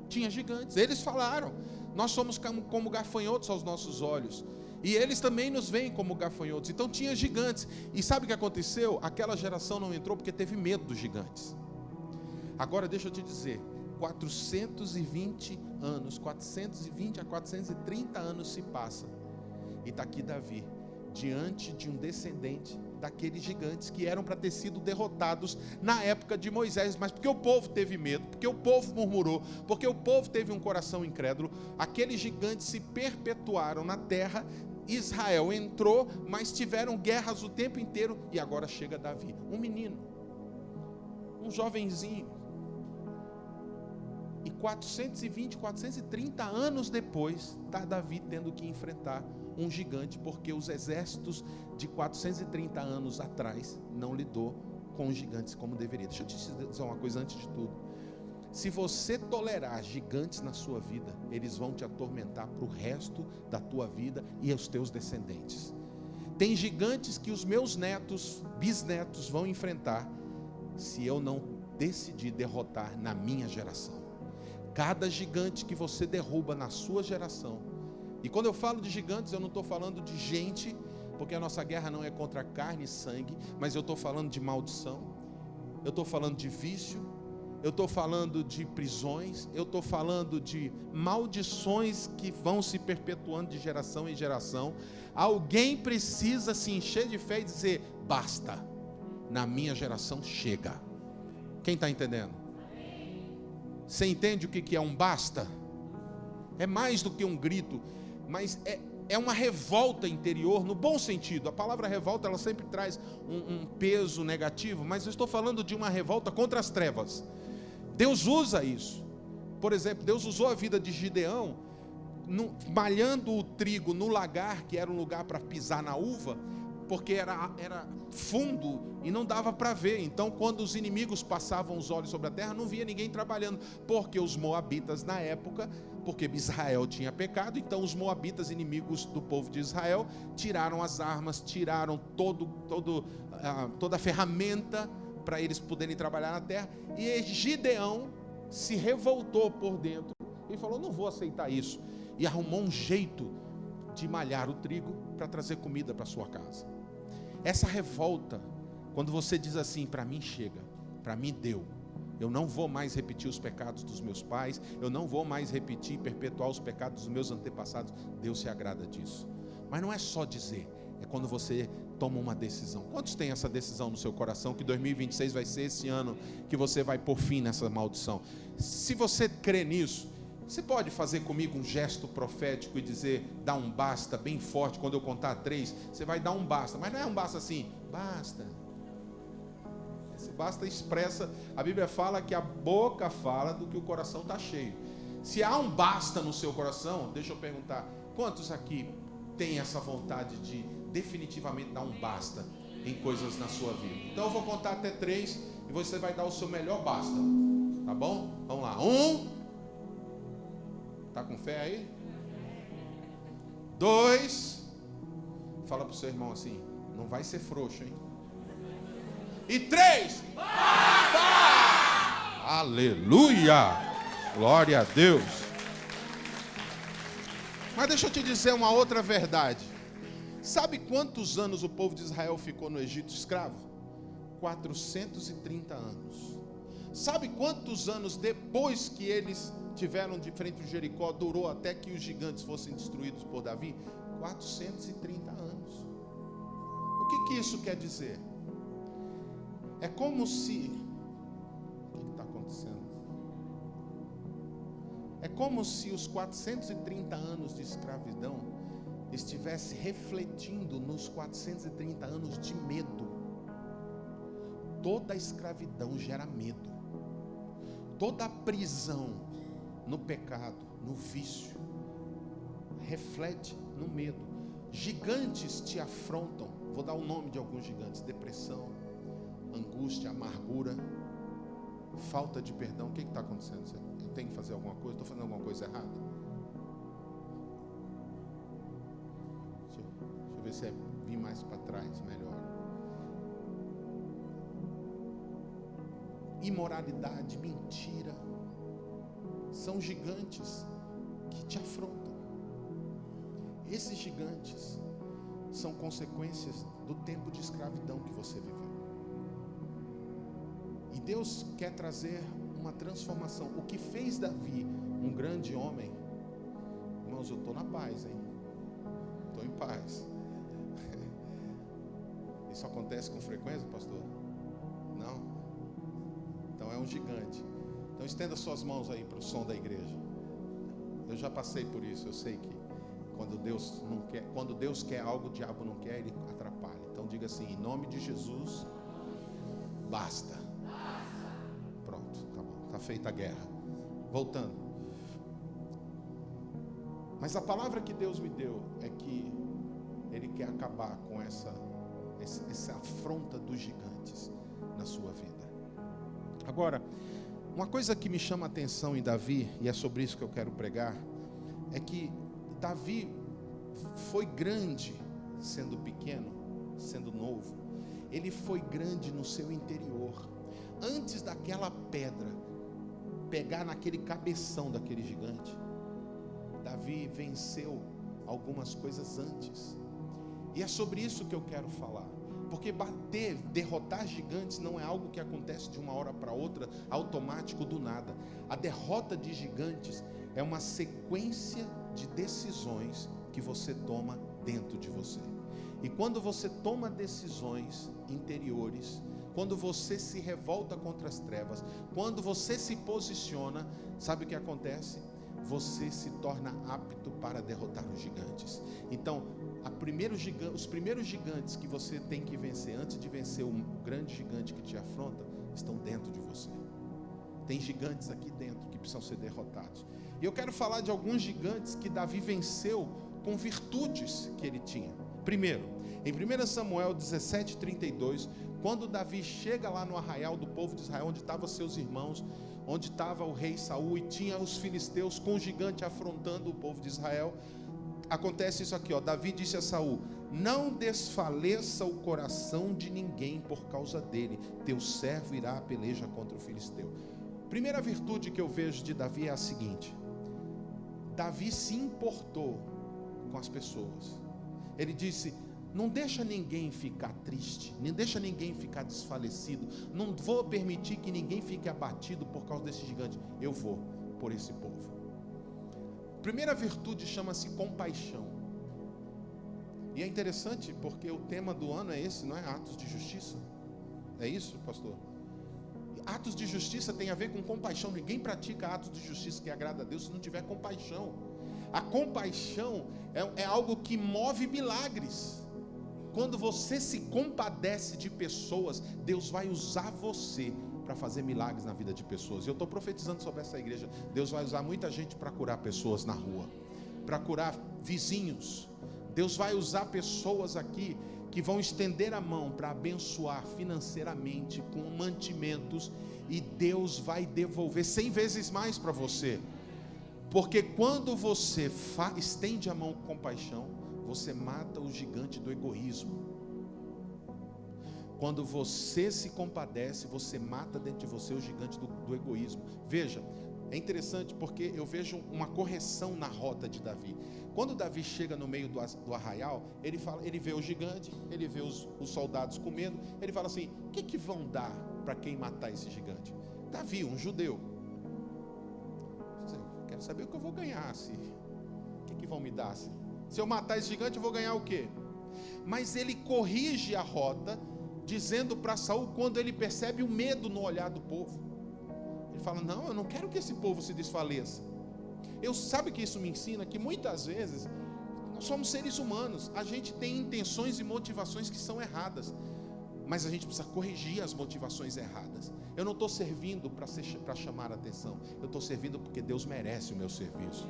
tinha gigantes. Eles falaram, nós somos como gafanhotos aos nossos olhos, e eles também nos veem como gafanhotos. Então tinha gigantes. E sabe o que aconteceu? Aquela geração não entrou porque teve medo dos gigantes. Agora deixa eu te dizer, 420 a 430 anos se passam, e está aqui Davi, diante de um descendente daqueles gigantes que eram para ter sido derrotados na época de Moisés, mas porque o povo teve medo, porque o povo murmurou, porque o povo teve um coração incrédulo, aqueles gigantes se perpetuaram na terra. Israel entrou, mas tiveram guerras o tempo inteiro, e agora chega Davi, um menino, um jovenzinho, e 430 anos depois, está Davi tendo que enfrentar um gigante, porque os exércitos de 430 anos atrás não lidou com os gigantes como deveria. Deixa eu te dizer uma coisa antes de tudo. Se você tolerar gigantes na sua vida, eles vão te atormentar para o resto da tua vida e os teus descendentes. Tem gigantes que os meus netos, bisnetos vão enfrentar, se eu não decidir derrotar na minha geração. Cada gigante que você derruba na sua geração, e quando eu falo de gigantes, eu não estou falando de gente, porque a nossa guerra não é contra carne e sangue, mas eu estou falando de maldição, eu estou falando de vício, eu estou falando de prisões, eu estou falando de maldições que vão se perpetuando de geração em geração. Alguém precisa se encher de fé e dizer, basta, na minha geração chega. Quem está entendendo? Você entende o que é um basta? É mais do que um grito, mas é uma revolta interior, no bom sentido. A palavra revolta, ela sempre traz um peso negativo, mas eu estou falando de uma revolta contra as trevas. Deus usa isso. Por exemplo, Deus usou a vida de Gideão, malhando o trigo no lagar, que era um lugar para pisar na uva, porque era fundo e não dava para ver. Então, quando os inimigos passavam os olhos sobre a terra, não via ninguém trabalhando, porque os moabitas na época, porque Israel tinha pecado, então os moabitas, inimigos do povo de Israel, tiraram as armas, tiraram toda a ferramenta para eles poderem trabalhar na terra. E Gideão se revoltou por dentro e falou, não vou aceitar isso, e arrumou um jeito de malhar o trigo para trazer comida para sua casa. Essa revolta, quando você diz assim, para mim chega, para mim deu, eu não vou mais repetir os pecados dos meus pais, eu não vou mais repetir e perpetuar os pecados dos meus antepassados, Deus se agrada disso. Mas não é só dizer, é quando você toma uma decisão. Quantos têm essa decisão no seu coração, que 2026 vai ser esse ano que você vai pôr fim nessa maldição? Se você crê nisso, você pode fazer comigo um gesto profético e dizer, dá um basta bem forte. Quando eu contar 3, você vai dar um basta, mas não é um basta assim, basta. Esse basta expressa, a Bíblia fala que a boca fala do que o coração está cheio. Se há um basta no seu coração, deixa eu perguntar, quantos aqui têm essa vontade de definitivamente dar um basta em coisas na sua vida? Então eu vou contar até 3 e você vai dar o seu melhor basta, tá bom? Vamos lá, 1, tá com fé aí? 2, fala pro seu irmão assim, não vai ser frouxo, hein? E 3, basta! Aleluia! Glória a Deus! Mas deixa eu te dizer uma outra verdade. Sabe quantos anos o povo de Israel ficou no Egito escravo? 430 anos. Sabe quantos anos depois que eles tiveram de frente ao Jericó, durou até que os gigantes fossem destruídos por Davi? 430 anos. O que isso quer dizer? É como se... O que está acontecendo? É como se os 430 anos de escravidão estivesse refletindo nos 430 anos de medo. Toda escravidão gera medo. Toda prisão no pecado, no vício, reflete no medo. gigantes te afrontam. Vou dar o nome de alguns gigantes: depressão, angústia, amargura, falta de perdão. O que está acontecendo? Eu tenho que fazer alguma coisa? Estou fazendo alguma coisa errada? Deixa eu ver se é vir mais para trás, melhor. Imoralidade, mentira, são gigantes que te afrontam. Esses gigantes são consequências do tempo de escravidão que você viveu. E Deus quer trazer uma transformação. O que fez Davi um grande homem, irmãos, eu estou na paz, hein? Estou em paz. Isso acontece com frequência, pastor? Não? Então é um gigante. Então estenda suas mãos aí para o som da igreja. Eu já passei por isso, eu sei que quando Deus quer algo, o diabo não quer, ele atrapalha. Então diga assim: em nome de Jesus, basta. Pronto, tá bom, está feita a guerra. Voltando. Mas a palavra que Deus me deu é que Ele quer acabar com essa afronta dos gigantes na sua vida. Agora, uma coisa que me chama a atenção em Davi, e é sobre isso que eu quero pregar, é que Davi foi grande sendo pequeno, sendo novo. Ele foi grande no seu interior. Antes daquela pedra pegar naquele cabeção daquele gigante, Davi venceu algumas coisas antes. E é sobre isso que eu quero falar. Porque derrotar gigantes não é algo que acontece de uma hora para outra, automático, do nada. A derrota de gigantes é uma sequência de decisões que você toma dentro de você. E quando você toma decisões interiores, quando você se revolta contra as trevas, quando você se posiciona, sabe o que acontece? Você se torna apto para derrotar os gigantes. Então, os primeiros gigantes que você tem que vencer, antes de vencer o grande gigante que te afronta, estão dentro de você. Tem gigantes aqui dentro que precisam ser derrotados. E eu quero falar de alguns gigantes que Davi venceu com virtudes que ele tinha. Primeiro, em 1 Samuel 17:32, quando Davi chega lá no arraial do povo de Israel, onde estavam seus irmãos, onde estava o rei Saul, e tinha os filisteus com o gigante afrontando o povo de Israel, acontece isso aqui, ó. Davi disse a Saul: não desfaleça o coração de ninguém por causa dele, teu servo irá à peleja contra o filisteu. Primeira virtude que eu vejo de Davi é a seguinte: Davi se importou com as pessoas. Ele disse: não deixa ninguém ficar triste, não deixa ninguém ficar desfalecido, não vou permitir que ninguém fique abatido por causa desse gigante. Eu vou por esse povo. Primeira virtude chama-se compaixão. E é interessante porque o tema do ano é esse, não é? Atos de justiça. É isso, pastor? Atos de justiça tem a ver com compaixão. Ninguém pratica atos de justiça que agrada a Deus se não tiver compaixão. A compaixão é algo que move milagres. Quando você se compadece de pessoas, Deus vai usar você para fazer milagres na vida de pessoas. E eu estou profetizando sobre essa igreja. Deus vai usar muita gente para curar pessoas na rua, para curar vizinhos. Deus vai usar pessoas aqui que vão estender a mão para abençoar financeiramente com mantimentos, e Deus vai devolver 100 vezes mais para você. Porque quando você estende a mão com compaixão, você mata o gigante do egoísmo. Quando você se compadece, você mata dentro de você o gigante do egoísmo. Veja, é interessante porque eu vejo uma correção na rota de Davi. Quando Davi chega no meio do arraial, ele vê o gigante, ele vê os soldados com medo, ele fala assim: o que vão dar para quem matar esse gigante? Davi, um judeu, quero saber o que eu vou ganhar. O que vão me dar? Se eu matar esse gigante, eu vou ganhar o quê? Mas ele corrige a rota, dizendo para Saul, quando ele percebe o medo no olhar do povo, ele fala: não, eu não quero que esse povo se desfaleça. Sabe que isso me ensina? Que muitas vezes nós somos seres humanos, a gente tem intenções e motivações que são erradas. mas a gente precisa corrigir as motivações erradas. Eu não estou servindo para chamar a atenção, eu estou servindo porque Deus merece o meu serviço.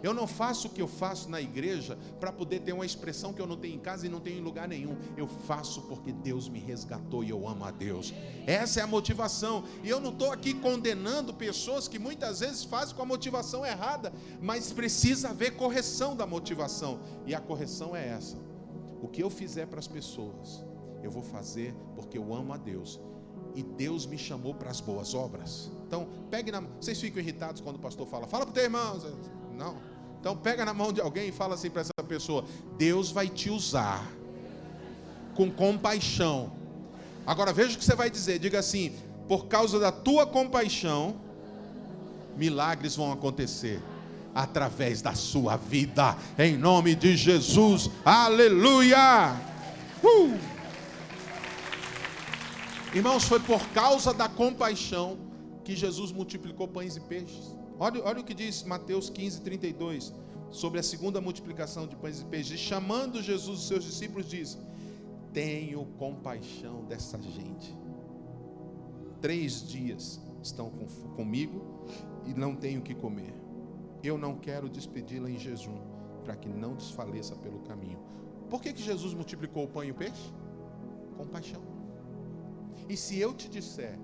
Eu não faço o que eu faço na igreja para poder ter uma expressão que eu não tenho em casa e não tenho em lugar nenhum. Eu faço porque Deus me resgatou e eu amo a Deus. Essa é a motivação. E eu não estou aqui condenando pessoas que muitas vezes fazem com a motivação errada, mas precisa haver correção da motivação. E a correção é essa: o que eu fizer para as pessoas, eu vou fazer porque eu amo a Deus. E Deus me chamou para as boas obras. Então, pegue na mão. Vocês ficam irritados quando o pastor fala para o teu irmão. Não. Então, pega na mão de alguém e fala assim para essa pessoa: Deus vai te usar com compaixão. Agora, veja o que você vai dizer. Diga assim: por causa da tua compaixão, milagres vão acontecer através da sua vida. Em nome de Jesus. Aleluia! Irmãos, foi por causa da compaixão que Jesus multiplicou pães e peixes. Olha o que diz Mateus 15:32, sobre a segunda multiplicação de pães e peixes. E chamando Jesus os seus discípulos, diz: tenho compaixão dessa gente. 3 dias estão comigo e não tenho o que comer. Eu não quero despedi-la em jejum, para que não desfaleça pelo caminho. Por que Jesus multiplicou o pão e o peixe? Compaixão. E se eu te disser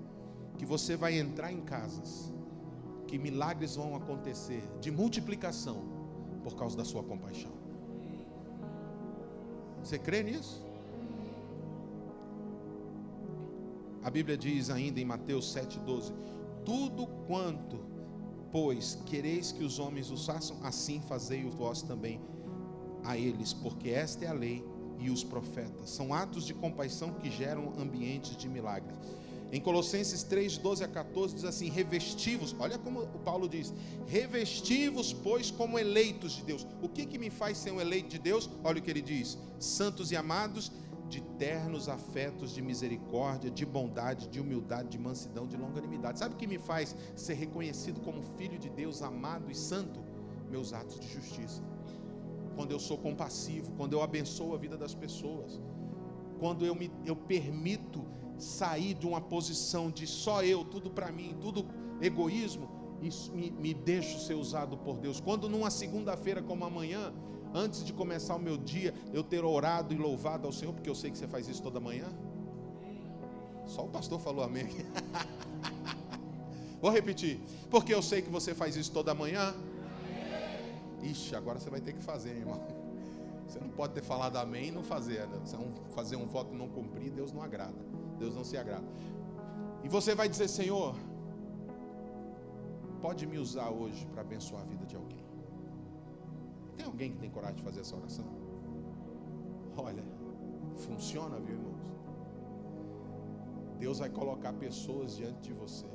que você vai entrar em casas, que milagres vão acontecer de multiplicação por causa da sua compaixão? Você crê nisso? A Bíblia diz ainda em Mateus 7,12: tudo quanto, pois, quereis que os homens os façam, assim fazei-o vós também a eles, porque esta é a lei e os profetas. São atos de compaixão que geram ambientes de milagres. Em Colossenses 3:12-14 diz assim: revestivos, olha como o Paulo diz: revestivos, pois, como eleitos de Deus. O que me faz ser um eleito de Deus? Olha o que ele diz: santos e amados, de ternos afetos de misericórdia, de bondade, de humildade, de mansidão, de longanimidade. Sabe o que me faz ser reconhecido como filho de Deus, amado e santo? Meus atos de justiça. Quando eu sou compassivo, quando eu abençoo a vida das pessoas, quando eu permito sair de uma posição de só eu, tudo para mim, tudo egoísmo, isso me deixo ser usado por Deus. Quando numa segunda-feira como amanhã, antes de começar o meu dia, eu ter orado e louvado ao Senhor, porque eu sei que você faz isso toda manhã. Só o pastor falou amém. Vou repetir: porque eu sei que você faz isso toda manhã. Ixi, agora você vai ter que fazer, irmão. Você não pode ter falado amém e não fazer, né? Você fazer um voto e não cumprir, Deus não agrada. Deus não se agrada. E você vai dizer: Senhor, pode me usar hoje para abençoar a vida de alguém. Tem alguém que tem coragem de fazer essa oração? Olha, funciona, viu, irmãos? Deus vai colocar pessoas diante de você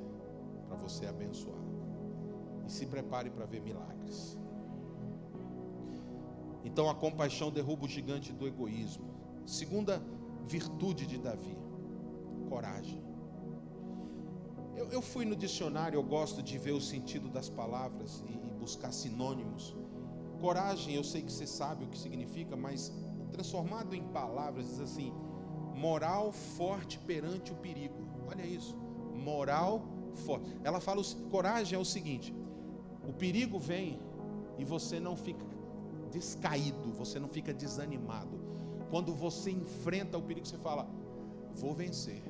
para você abençoar. E se prepare para ver milagres. Então a compaixão derruba o gigante do egoísmo. Segunda virtude de Davi: coragem. Eu fui no dicionário, eu gosto de ver o sentido das palavras e buscar sinônimos. Coragem, eu sei que você sabe o que significa, mas transformado em palavras, diz assim: moral forte perante o perigo. Olha isso, moral forte. Ela fala, coragem é o seguinte: o perigo vem e você não fica descaído, você não fica desanimado. Quando você enfrenta o perigo, você fala: vou vencer.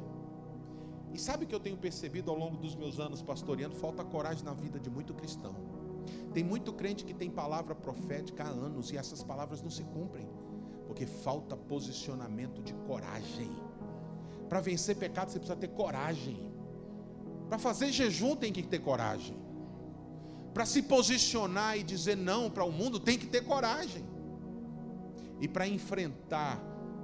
E sabe o que eu tenho percebido ao longo dos meus anos pastoreando? Falta coragem na vida de muito cristão. Tem muito crente que tem palavra profética há anos e essas palavras não se cumprem, porque falta posicionamento de coragem. Para vencer pecado você precisa ter coragem. Para fazer jejum tem que ter coragem. Para se posicionar e dizer não para o mundo tem que ter coragem. E para enfrentar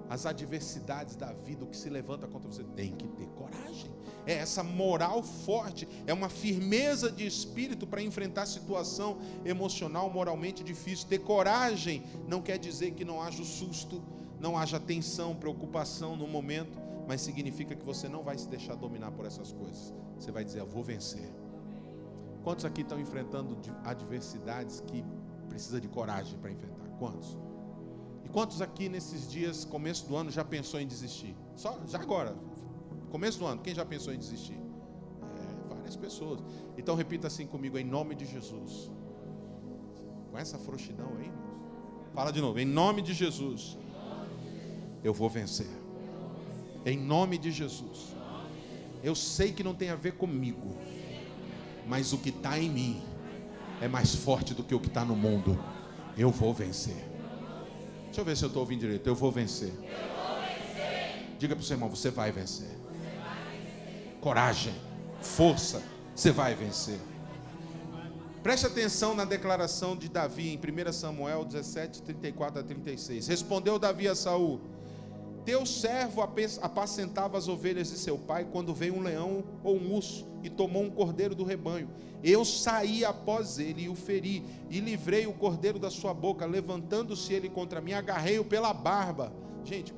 as adversidades da vida, o que se levanta contra você, tem que ter coragem. É essa moral forte, é uma firmeza de espírito para enfrentar a situação emocional, moralmente difícil. Ter coragem não quer dizer que não haja susto, não haja tensão, preocupação no momento, mas significa que você não vai se deixar dominar por essas coisas. Você vai dizer: eu vou vencer. Quantos aqui estão enfrentando adversidades que precisa de coragem para enfrentar? Quantos? E Quantos aqui nesses dias, começo do ano, já pensou em desistir? Já agora, começo do ano, quem já pensou em desistir? Várias pessoas. Então repita assim comigo, em nome de Jesus. Com essa frouxidão aí, irmãos. Fala de novo, em nome de Jesus. Eu vou vencer. Em nome de Jesus. Eu sei que não tem a ver comigo, mas o que está em mim é mais forte do que o que está no mundo. Eu vou vencer. Deixa eu ver se eu estou ouvindo direito. Eu vou vencer. Diga para o seu irmão, você vai vencer. Coragem, força, você vai vencer. Preste atenção na declaração de Davi em 1 Samuel 17, 34 a 36. Respondeu Davi a Saul: teu servo apacentava as ovelhas de seu pai, quando veio um leão ou um urso e tomou um cordeiro do rebanho. Eu saí após ele e o feri, e livrei o cordeiro da sua boca. Levantando-se ele contra mim, agarrei-o pela barba. Gente,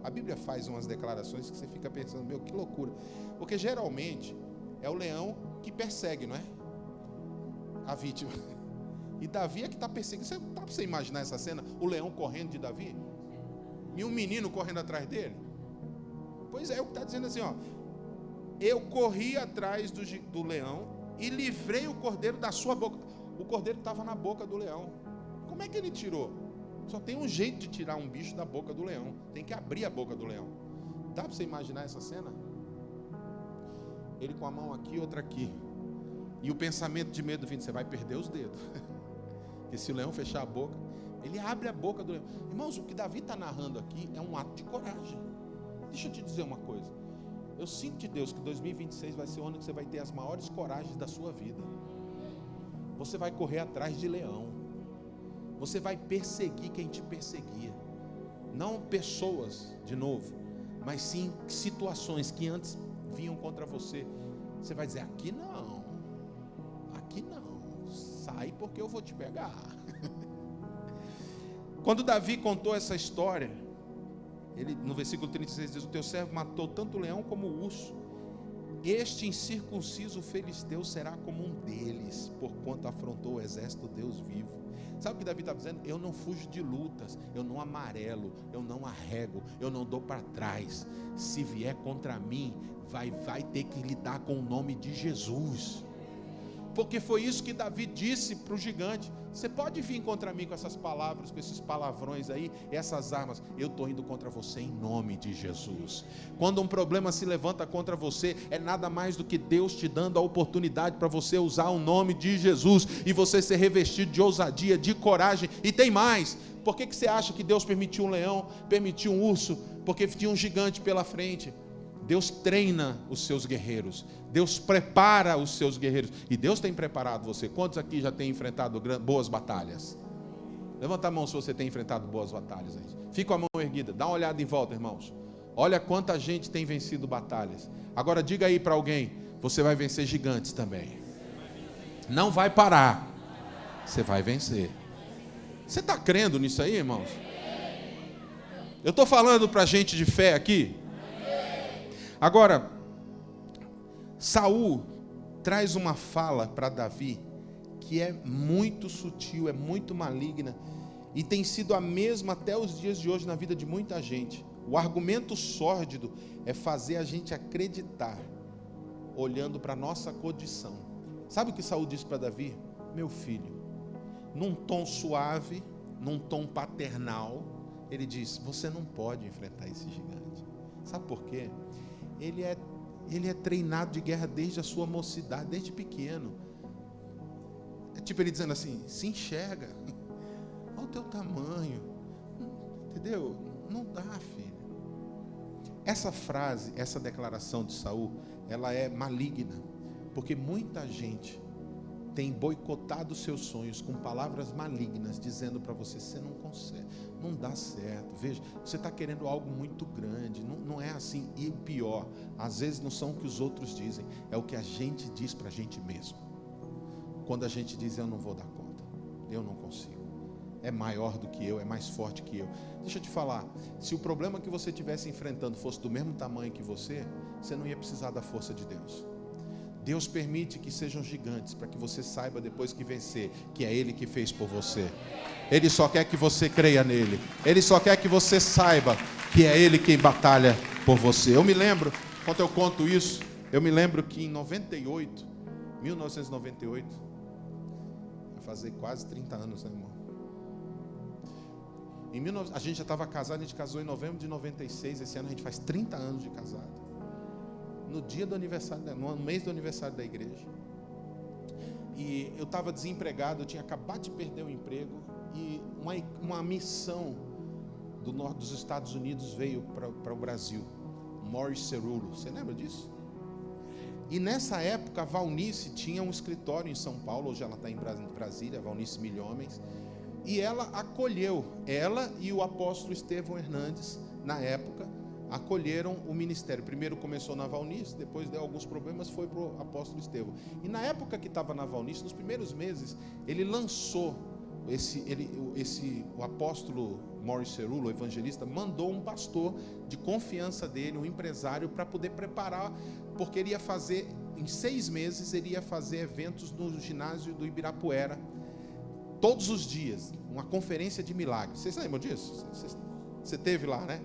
a Bíblia faz umas declarações que você fica pensando, meu, que loucura. Porque geralmente é o leão que persegue, não é? A vítima. E Davi é que está perseguindo. Dá para você imaginar essa cena? O leão correndo de Davi? E um menino correndo atrás dele? Pois é, o que está dizendo assim, ó. Eu corri atrás do leão e livrei o cordeiro da sua boca. O cordeiro estava na boca do leão. Como é que ele tirou? Só tem um jeito de tirar um bicho da boca do leão. Tem que abrir a boca do leão. Dá para você imaginar essa cena? Ele com a mão aqui, outra aqui. E o pensamento de medo vindo, você vai perder os dedos. Porque se o leão fechar a boca, ele abre a boca do leão. Irmãos, o que Davi está narrando aqui é um ato de coragem. Deixa eu te dizer uma coisa. Eu sinto de Deus que 2026 vai ser o ano que você vai ter as maiores coragens da sua vida. Você vai correr atrás de leão. Você vai perseguir quem te perseguia. Não pessoas, de novo, mas sim situações que antes vinham contra você. Você vai dizer, aqui não. Aqui não. Sai porque eu vou te pegar. Quando Davi contou essa história, ele, no versículo 36 diz, o teu servo matou tanto o leão como o urso. Este incircunciso filisteu será como um deles, porquanto afrontou o exército do Deus vivo. Sabe o que Davi está dizendo? Eu não fujo de lutas, eu não amarelo, eu não arrego, eu não dou para trás. Se vier contra mim, vai ter que lidar com o nome de Jesus. Porque foi isso que Davi disse para o gigante. Você pode vir contra mim com essas palavras, com esses palavrões aí, essas armas. Eu estou indo contra você em nome de Jesus. Quando um problema se levanta contra você, é nada mais do que Deus te dando a oportunidade para você usar o nome de Jesus e você ser revestido de ousadia, de coragem. E tem mais. Por que você acha que Deus permitiu um leão, permitiu um urso? Porque tinha um gigante pela frente. Deus treina os seus guerreiros. Deus prepara os seus guerreiros. E Deus tem preparado você. Quantos aqui já têm enfrentado boas batalhas? Levanta a mão se você tem enfrentado boas batalhas. Fica com a mão erguida. Dá uma olhada em volta, irmãos. Olha quanta gente tem vencido batalhas. Agora diga aí para alguém, você vai vencer gigantes também. Não vai parar. Você vai vencer. Você está crendo nisso aí, irmãos? Eu estou falando para gente de fé aqui. Agora, Saul traz uma fala para Davi que é muito sutil, é muito maligna e tem sido a mesma até os dias de hoje na vida de muita gente. O argumento sórdido é fazer a gente acreditar, olhando para a nossa condição. Sabe o que Saul disse para Davi? Meu filho, num tom suave, num tom paternal, ele diz, você não pode enfrentar esse gigante. Sabe por quê? Ele é treinado de guerra desde a sua mocidade, desde pequeno. É tipo ele dizendo assim, se enxerga, olha o teu tamanho, entendeu? Não dá, filho. Essa frase, essa declaração de Saul, ela é maligna, porque muita gente tem boicotado os seus sonhos com palavras malignas, dizendo para você, você não consegue, não dá certo, veja, você está querendo algo muito grande, não é assim. E o pior, às vezes não são o que os outros dizem, é o que a gente diz para a gente mesmo. Quando a gente diz, eu não vou dar conta, eu não consigo, é maior do que eu, é mais forte que eu. Deixa eu te falar, se o problema que você estivesse enfrentando fosse do mesmo tamanho que você não ia precisar da força de Deus. Deus permite que sejam gigantes, para que você saiba depois que vencer, que é Ele que fez por você. Ele só quer que você creia nele. Ele só quer que você saiba que é Ele quem batalha por você. Eu me lembro, quando eu conto isso, eu me lembro que em 1998, vai fazer quase 30 anos, né, irmão? A gente já estava casado, a gente casou em novembro de 96, esse ano a gente faz 30 anos de casado. No dia do aniversário, no mês do aniversário da igreja. E eu estava desempregado, eu tinha acabado de perder o emprego, e uma missão do norte dos Estados Unidos veio para o Brasil. Morris Cerullo, você lembra disso? E nessa época a Valnice tinha um escritório em São Paulo, hoje ela está em Brasília, a Valnice Milhomens, e ela acolheu, ela e o apóstolo Estevão Hernandes, na época, acolheram o ministério. Primeiro começou na Valnice, depois deu alguns problemas, foi para o apóstolo Estevão. E na época que estava na Valnice, nos primeiros meses, ele lançou, o apóstolo Morris Cerullo, o evangelista, mandou um pastor de confiança dele, um empresário, para poder preparar, porque ele ia fazer, em 6 meses, ele ia fazer eventos no ginásio do Ibirapuera, todos os dias, uma conferência de milagres. Vocês lembram disso? Você teve lá, né?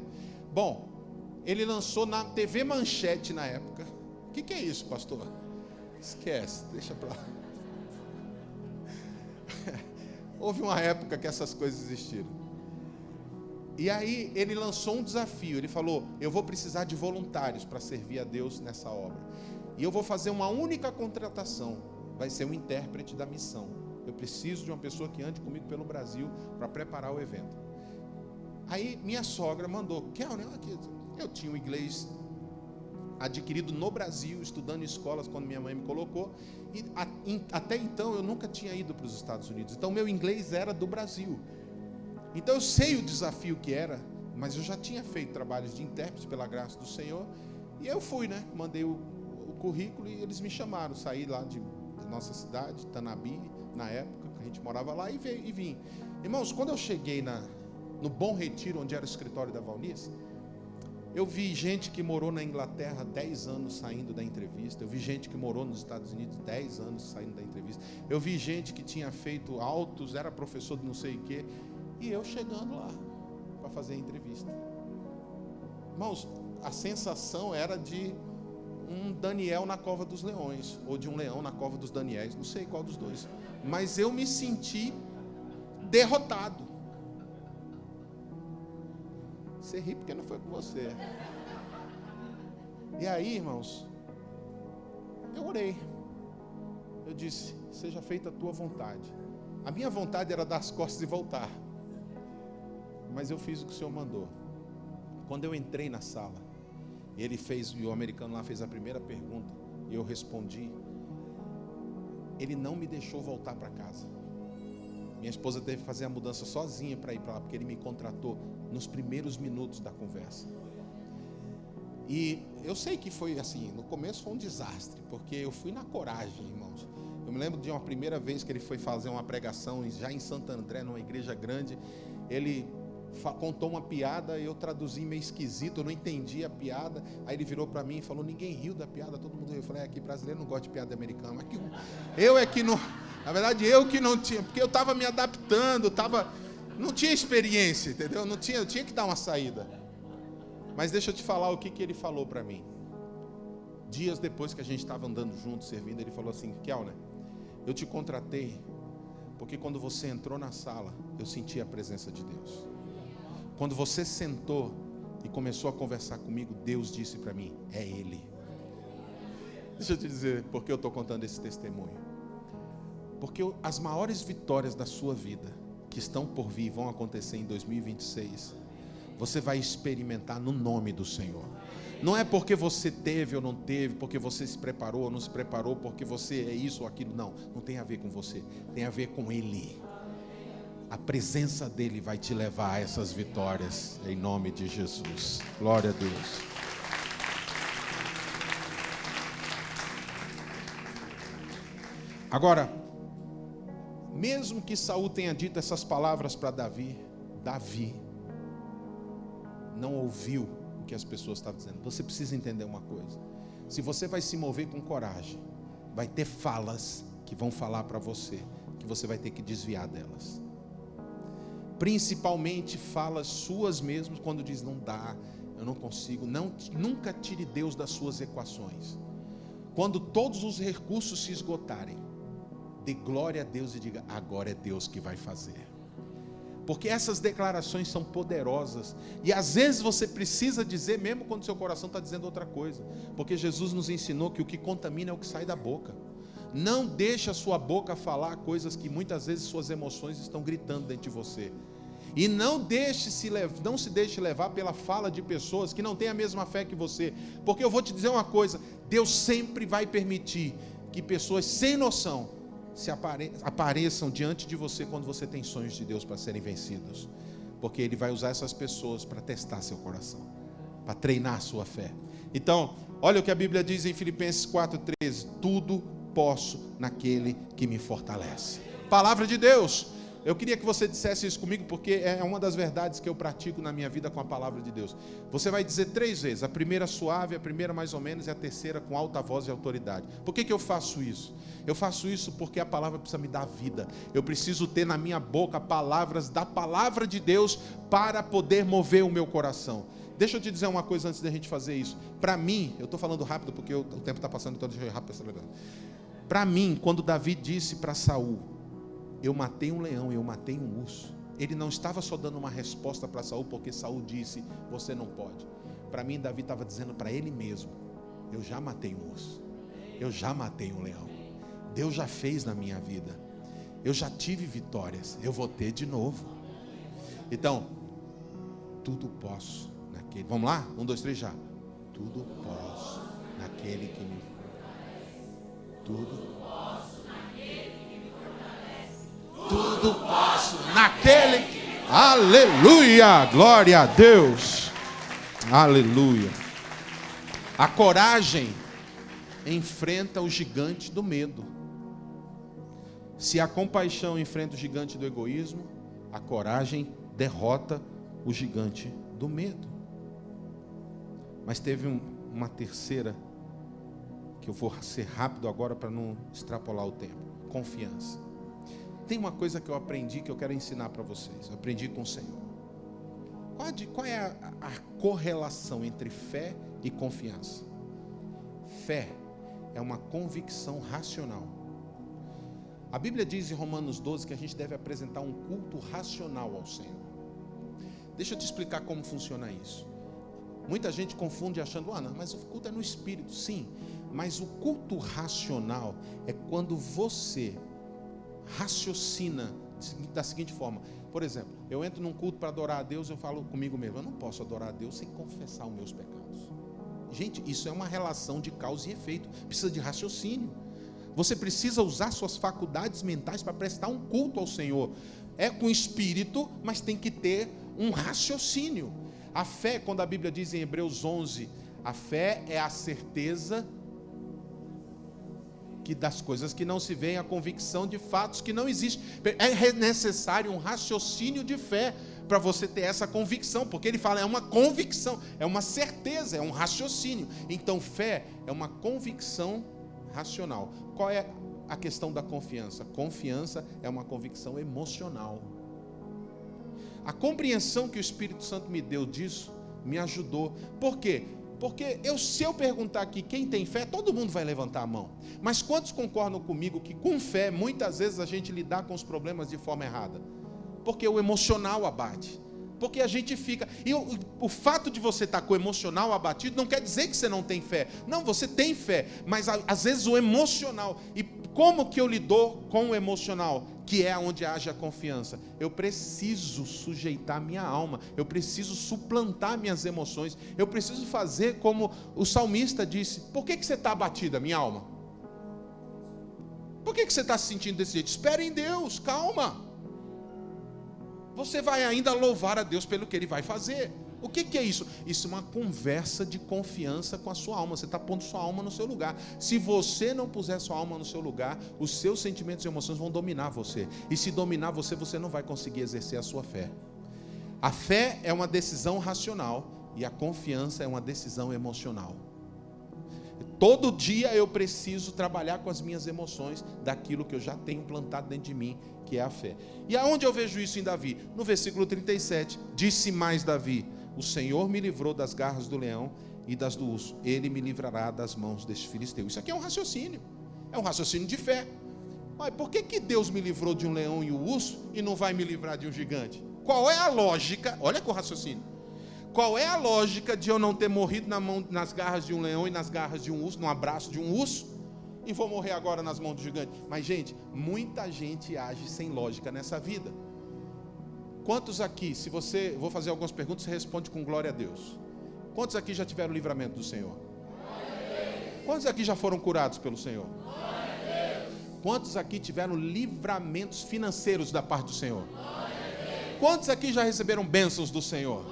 Bom, ele lançou na TV Manchete na época. O que é isso, pastor? Esquece, deixa pra lá. Houve uma época que essas coisas existiram. E aí ele lançou um desafio. Ele falou: eu vou precisar de voluntários para servir a Deus nessa obra. E eu vou fazer uma única contratação. Vai ser um intérprete da missão. Eu preciso de uma pessoa que ande comigo pelo Brasil para preparar o evento. Aí minha sogra mandou: eu tinha o inglês adquirido no Brasil, estudando em escolas quando minha mãe me colocou, e até então eu nunca tinha ido para os Estados Unidos, então meu inglês era do Brasil. Então eu sei o desafio que era, mas eu já tinha feito trabalhos de intérprete pela graça do Senhor, e eu fui, né? Mandei o currículo e eles me chamaram, saí lá da nossa cidade, Tanabi, na época, que a gente morava lá, e vim. Irmãos, quando eu cheguei no Bom Retiro, onde era o escritório da Valnice, eu vi gente que morou na Inglaterra 10 anos saindo da entrevista. Eu vi gente que morou nos Estados Unidos 10 anos saindo da entrevista. Eu vi gente que tinha feito autos, era professor de não sei o quê. E eu chegando lá para fazer a entrevista. Irmãos, a sensação era de um Daniel na cova dos leões, ou de um leão na cova dos Daniéis, não sei qual dos dois. Mas eu me senti derrotado. Você ri porque não foi com você. E aí, irmãos, eu orei. Eu disse: seja feita a tua vontade. A minha vontade era dar as costas e voltar. Mas eu fiz o que o Senhor mandou. Quando eu entrei na sala, e o americano lá fez a primeira pergunta, e eu respondi, ele não me deixou voltar para casa. Minha esposa teve que fazer a mudança sozinha para ir para lá, porque ele me contratou nos primeiros minutos da conversa. E eu sei que foi assim, no começo foi um desastre, porque eu fui na coragem, irmãos. Eu me lembro de uma primeira vez que ele foi fazer uma pregação já em Santo André, numa igreja grande. Ele contou uma piada, eu traduzi meio esquisito, eu não entendi a piada. Aí ele virou para mim e falou: ninguém riu da piada, todo mundo riu. Eu falei: aqui brasileiro não gosta de piada americana. Mas eu é que não, na verdade eu que não tinha, porque eu estava me adaptando, não tinha experiência, entendeu? Eu tinha que dar uma saída. Mas deixa eu te falar o que ele falou para mim. Dias depois que a gente estava andando juntos, servindo, ele falou assim: Kellner, eu te contratei porque quando você entrou na sala, eu senti a presença de Deus. Quando você sentou e começou a conversar comigo, Deus disse para mim: é Ele. Deixa eu te dizer por que eu estou contando esse testemunho. Porque as maiores vitórias da sua vida, que estão por vir, vão acontecer em 2026, você vai experimentar no nome do Senhor. Não é porque você teve ou não teve, porque você se preparou ou não se preparou, porque você é isso ou aquilo. Não tem a ver com você, tem a ver com Ele. A presença dEle vai te levar a essas vitórias, em nome de Jesus. Glória a Deus. Agora, mesmo que Saul tenha dito essas palavras para Davi não ouviu o que as pessoas estavam dizendo. Você precisa entender uma coisa: se você vai se mover com coragem, vai ter falas que vão falar para você, que você vai ter que desviar delas. Principalmente falas suas mesmo, quando diz não dá, eu não consigo. Nunca tire Deus das suas equações. Quando todos os recursos se esgotarem, dê glória a Deus e diga, agora é Deus que vai fazer. Porque essas declarações são poderosas. E às vezes você precisa dizer, mesmo quando seu coração está dizendo outra coisa. Porque Jesus nos ensinou que o que contamina é o que sai da boca. Não deixe a sua boca falar coisas que muitas vezes suas emoções estão gritando dentro de você. E não se deixe levar pela fala de pessoas que não têm a mesma fé que você. Porque eu vou te dizer uma coisa, Deus sempre vai permitir que pessoas sem noção apareçam diante de você quando você tem sonhos de Deus para serem vencidos. Porque Ele vai usar essas pessoas para testar seu coração, para treinar a sua fé. Então, olha o que a Bíblia diz em Filipenses 4,13: tudo posso naquele que me fortalece. Palavra de Deus. Eu queria que você dissesse isso comigo, porque é uma das verdades que eu pratico na minha vida com a palavra de Deus. Você vai dizer 3 vezes, a primeira suave, a primeira mais ou menos, e a terceira com alta voz e autoridade. Por que eu faço isso? Eu faço isso porque a palavra precisa me dar vida. Eu preciso ter na minha boca palavras da palavra de Deus para poder mover o meu coração. Deixa eu te dizer uma coisa antes da gente fazer isso. Para mim, eu estou falando rápido porque o tempo está passando, então deixa eu ir rápido. Para mim, quando Davi disse para Saul, eu matei um leão e eu matei um urso, ele não estava só dando uma resposta para Saul porque Saul disse, você não pode. Para mim, Davi estava dizendo para ele mesmo, eu já matei um urso, eu já matei um leão, Deus já fez na minha vida, eu já tive vitórias, eu vou ter de novo. Então, tudo posso naquele, vamos lá? 1, 2, 3 já. Tudo posso naquele que me fortalece. Tudo posso naquele que... Aleluia, glória a Deus, aleluia. A coragem enfrenta o gigante do medo. Se a compaixão enfrenta o gigante do egoísmo, a coragem derrota o gigante do medo. Mas teve uma terceira, que eu vou ser rápido agora para não extrapolar o tempo. Confiança. Tem uma coisa que eu aprendi que eu quero ensinar para vocês. Eu aprendi com o Senhor. Qual é a correlação entre fé e confiança? Fé é uma convicção racional. A Bíblia diz em Romanos 12 que a gente deve apresentar um culto racional ao Senhor. Deixa eu te explicar como funciona isso. Muita gente confunde achando, não, mas o culto é no Espírito. Sim, mas o culto racional é quando você raciocina da seguinte forma. Por exemplo, eu entro num culto para adorar a Deus, eu falo comigo mesmo, eu não posso adorar a Deus sem confessar os meus pecados. Gente, isso é uma relação de causa e efeito, precisa de raciocínio. Você precisa usar suas faculdades mentais para prestar um culto ao Senhor. É com espírito, mas tem que ter um raciocínio. A fé, quando a Bíblia diz em Hebreus 11, a fé é a certeza que das coisas que não se veem, a convicção de fatos que não existem. É necessário um raciocínio de fé para você ter essa convicção, porque ele fala, é uma convicção, é uma certeza, é um raciocínio. Então fé é uma convicção racional. Qual é a questão da confiança? Confiança é uma convicção emocional. A compreensão que o Espírito Santo me deu disso me ajudou. Por quê? Porque se eu perguntar aqui quem tem fé, todo mundo vai levantar a mão. Mas quantos concordam comigo que com fé, muitas vezes a gente lidar com os problemas de forma errada? Porque o emocional abate. Porque a gente fica... E o fato de você estar com o emocional abatido não quer dizer que você não tem fé. Não, você tem fé. Mas às vezes o emocional... E como que eu lido com o emocional? Que é onde haja a confiança. Eu preciso sujeitar minha alma. Eu preciso suplantar minhas emoções. Eu preciso fazer como o salmista disse. Por que você está abatida, minha alma? Por que você está se sentindo desse jeito? Espera em Deus, calma. Você vai ainda louvar a Deus pelo que Ele vai fazer. O que é isso? Isso é uma conversa de confiança com a sua alma. Você está pondo sua alma no seu lugar. Se você não puser sua alma no seu lugar, os seus sentimentos e emoções vão dominar você. E se dominar você, você não vai conseguir exercer a sua fé. A fé é uma decisão racional e a confiança é uma decisão emocional. Todo dia eu preciso trabalhar com as minhas emoções, daquilo que eu já tenho plantado dentro de mim, que é a fé. E aonde eu vejo isso em Davi? No versículo 37, disse mais Davi: o Senhor me livrou das garras do leão e das do urso, Ele me livrará das mãos deste filisteu. Isso aqui é um raciocínio de fé. Mas por que Deus me livrou de um leão e um urso e não vai me livrar de um gigante? Qual é a lógica? Olha com o raciocínio. Qual é a lógica de eu não ter morrido nas garras de um leão e nas garras de um urso, no abraço de um urso, e vou morrer agora nas mãos do gigante? Mas, gente, muita gente age sem lógica nessa vida. Quantos aqui, vou fazer algumas perguntas, você responde com glória a Deus. Quantos aqui já tiveram o livramento do Senhor? Quantos aqui já foram curados pelo Senhor? Quantos aqui tiveram livramentos financeiros da parte do Senhor? Quantos aqui já receberam bênçãos do Senhor?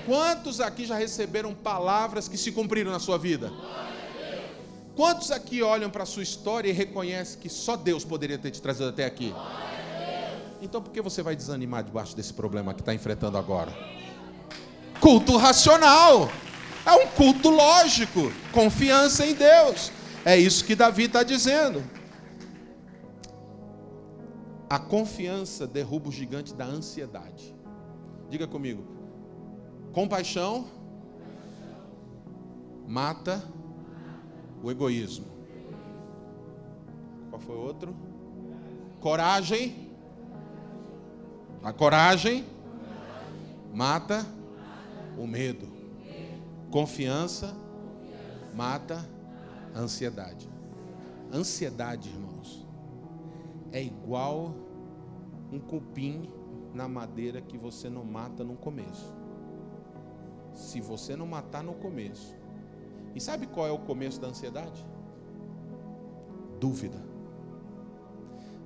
Quantos aqui já receberam palavras que se cumpriram na sua vida? Quantos aqui olham para a sua história e reconhecem que só Deus poderia ter te trazido até aqui? Então por que você vai desanimar debaixo desse problema que está enfrentando agora? Culto racional, é um culto lógico, confiança em Deus. É isso que Davi está dizendo. A confiança derruba o gigante da ansiedade. Diga comigo: compaixão mata o egoísmo. Qual foi o outro? Coragem. A coragem mata o medo. Confiança mata a ansiedade. Ansiedade, irmãos, é igual um cupim na madeira que você não mata no começo. Se você não matar no começo. E sabe qual é o começo da ansiedade? Dúvida.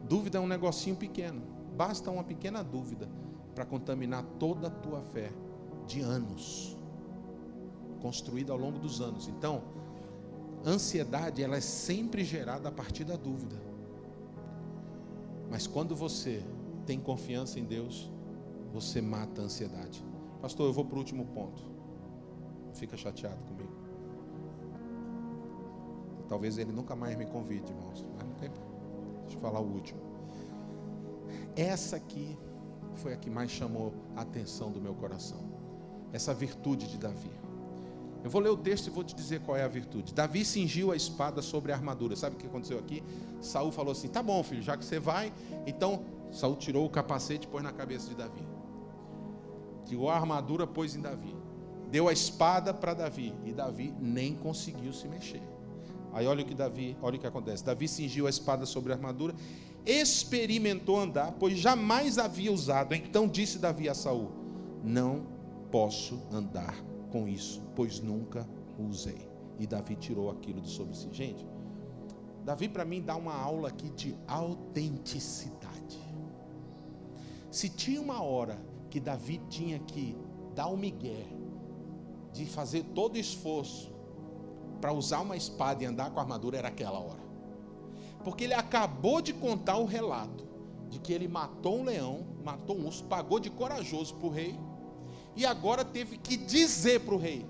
Dúvida é um negocinho pequeno. Basta uma pequena dúvida para contaminar toda a tua fé de anos, construída ao longo dos anos. Então, ansiedade, ela é sempre gerada a partir da dúvida. Mas quando você tem confiança em Deus, você mata a ansiedade. Pastor, eu vou para o último ponto. Não fica chateado comigo. Talvez ele nunca mais me convide, irmãos. Mas não tem. Deixa eu falar o último. Essa aqui foi a que mais chamou a atenção do meu coração. Essa virtude de Davi. Eu vou ler o texto e vou te dizer qual é a virtude. Davi cingiu a espada sobre a armadura. Sabe o que aconteceu aqui? Saul falou assim: tá bom, filho, já que você vai. Então Saul tirou o capacete e pôs na cabeça de Davi. Tirou a armadura, pôs em Davi. Deu a espada para Davi. E Davi nem conseguiu se mexer. Aí olha o que acontece. Davi cingiu a espada sobre a armadura, experimentou andar, pois jamais havia usado. Então disse Davi a Saul: não posso andar com isso, pois nunca o usei. E Davi tirou aquilo de sobre si. Gente, Davi para mim dá uma aula aqui de autenticidade. Se tinha uma hora que Davi tinha que dar um migué, de fazer todo o esforço para usar uma espada e andar com a armadura, era aquela hora. Porque ele acabou de contar o relato de que ele matou um leão, matou um urso, pagou de corajoso para o rei, e agora teve que dizer para o rei: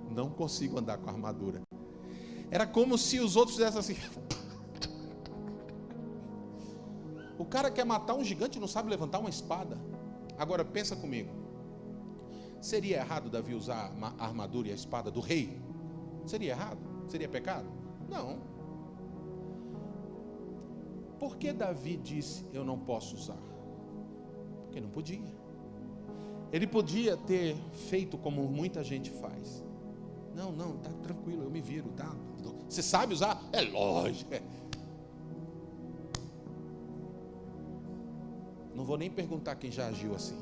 não consigo andar com a armadura. Era como se os outros fizessem assim. O cara quer matar um gigante e não sabe levantar uma espada. Agora pensa comigo, seria errado Davi usar a armadura e a espada do rei? Seria errado? Seria pecado? Não. Por que Davi disse: eu não posso usar? Porque não podia. Ele podia ter feito como muita gente faz. Não, tá tranquilo, eu me viro, tá? Você sabe usar? É lógico. Não vou nem perguntar quem já agiu assim.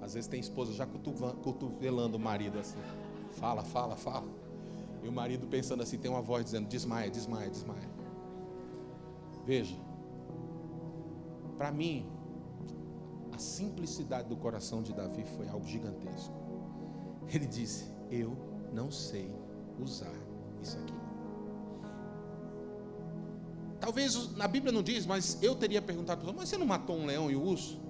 Às vezes tem esposa já cotovelando o marido assim. Fala. E o marido pensando assim, tem uma voz dizendo: desmaia. Veja, para mim, a simplicidade do coração de Davi foi algo gigantesco. Ele disse: eu não sei usar isso aqui. Talvez na Bíblia não diz, mas eu teria perguntado para ele: mas você não matou um leão e um urso?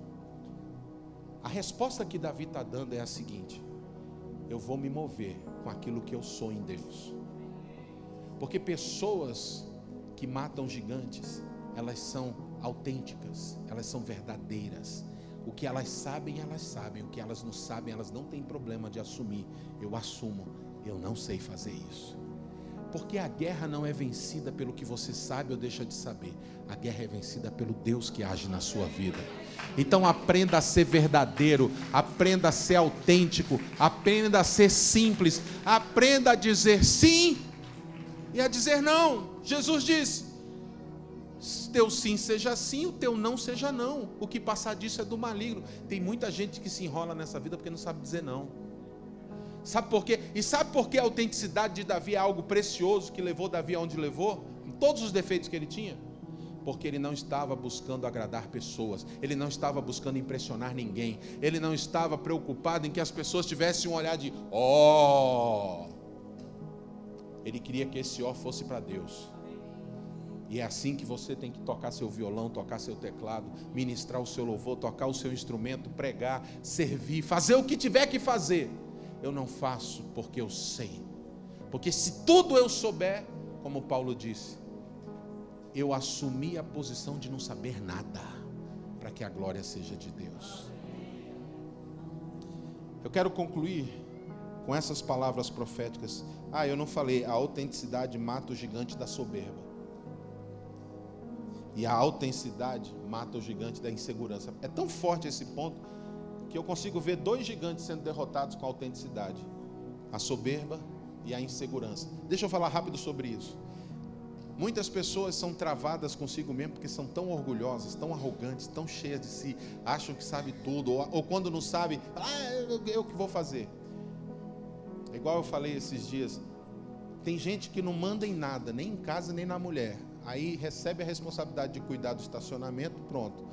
A resposta que Davi está dando é a seguinte: eu vou me mover com aquilo que eu sou em Deus. Porque pessoas que matam gigantes, elas são autênticas, elas são verdadeiras. O que elas sabem, o que elas não sabem, elas não têm problema de assumir. Eu assumo, eu não sei fazer isso. Porque a guerra não é vencida pelo que você sabe ou deixa de saber. A guerra é vencida pelo Deus que age na sua vida. Então aprenda a ser verdadeiro, aprenda a ser autêntico, aprenda a ser simples, aprenda a dizer sim e a dizer não. Jesus disse: teu sim seja sim, o teu não seja não. O que passar disso é do maligno. Tem muita gente que se enrola nessa vida porque não sabe dizer não. Sabe por quê? E sabe por que a autenticidade de Davi é algo precioso que levou Davi aonde levou? Com todos os defeitos que ele tinha. Porque ele não estava buscando agradar pessoas, ele não estava buscando impressionar ninguém, ele não estava preocupado em que as pessoas tivessem um olhar de ó. Ele queria que esse ó fosse para Deus. E é assim que você tem que tocar seu violão, tocar seu teclado, ministrar o seu louvor, tocar o seu instrumento, pregar, servir, fazer o que tiver que fazer. Eu não faço porque eu sei. Porque se tudo eu souber, como Paulo disse, eu assumi a posição de não saber nada, para que a glória seja de Deus. Eu quero concluir com essas palavras proféticas. Eu não falei, a autenticidade mata o gigante da soberba. E a autenticidade mata o gigante da insegurança. É tão forte esse ponto que eu consigo ver dois gigantes sendo derrotados com a autenticidade: a soberba e a insegurança. Deixa eu falar rápido sobre isso. Muitas pessoas são travadas consigo mesmo porque são tão orgulhosas, tão arrogantes, tão cheias de si, acham que sabe tudo, ou quando não sabe, eu que vou fazer. É igual eu falei esses dias, tem gente que não manda em nada, nem em casa nem na mulher, aí recebe a responsabilidade de cuidar do estacionamento, pronto.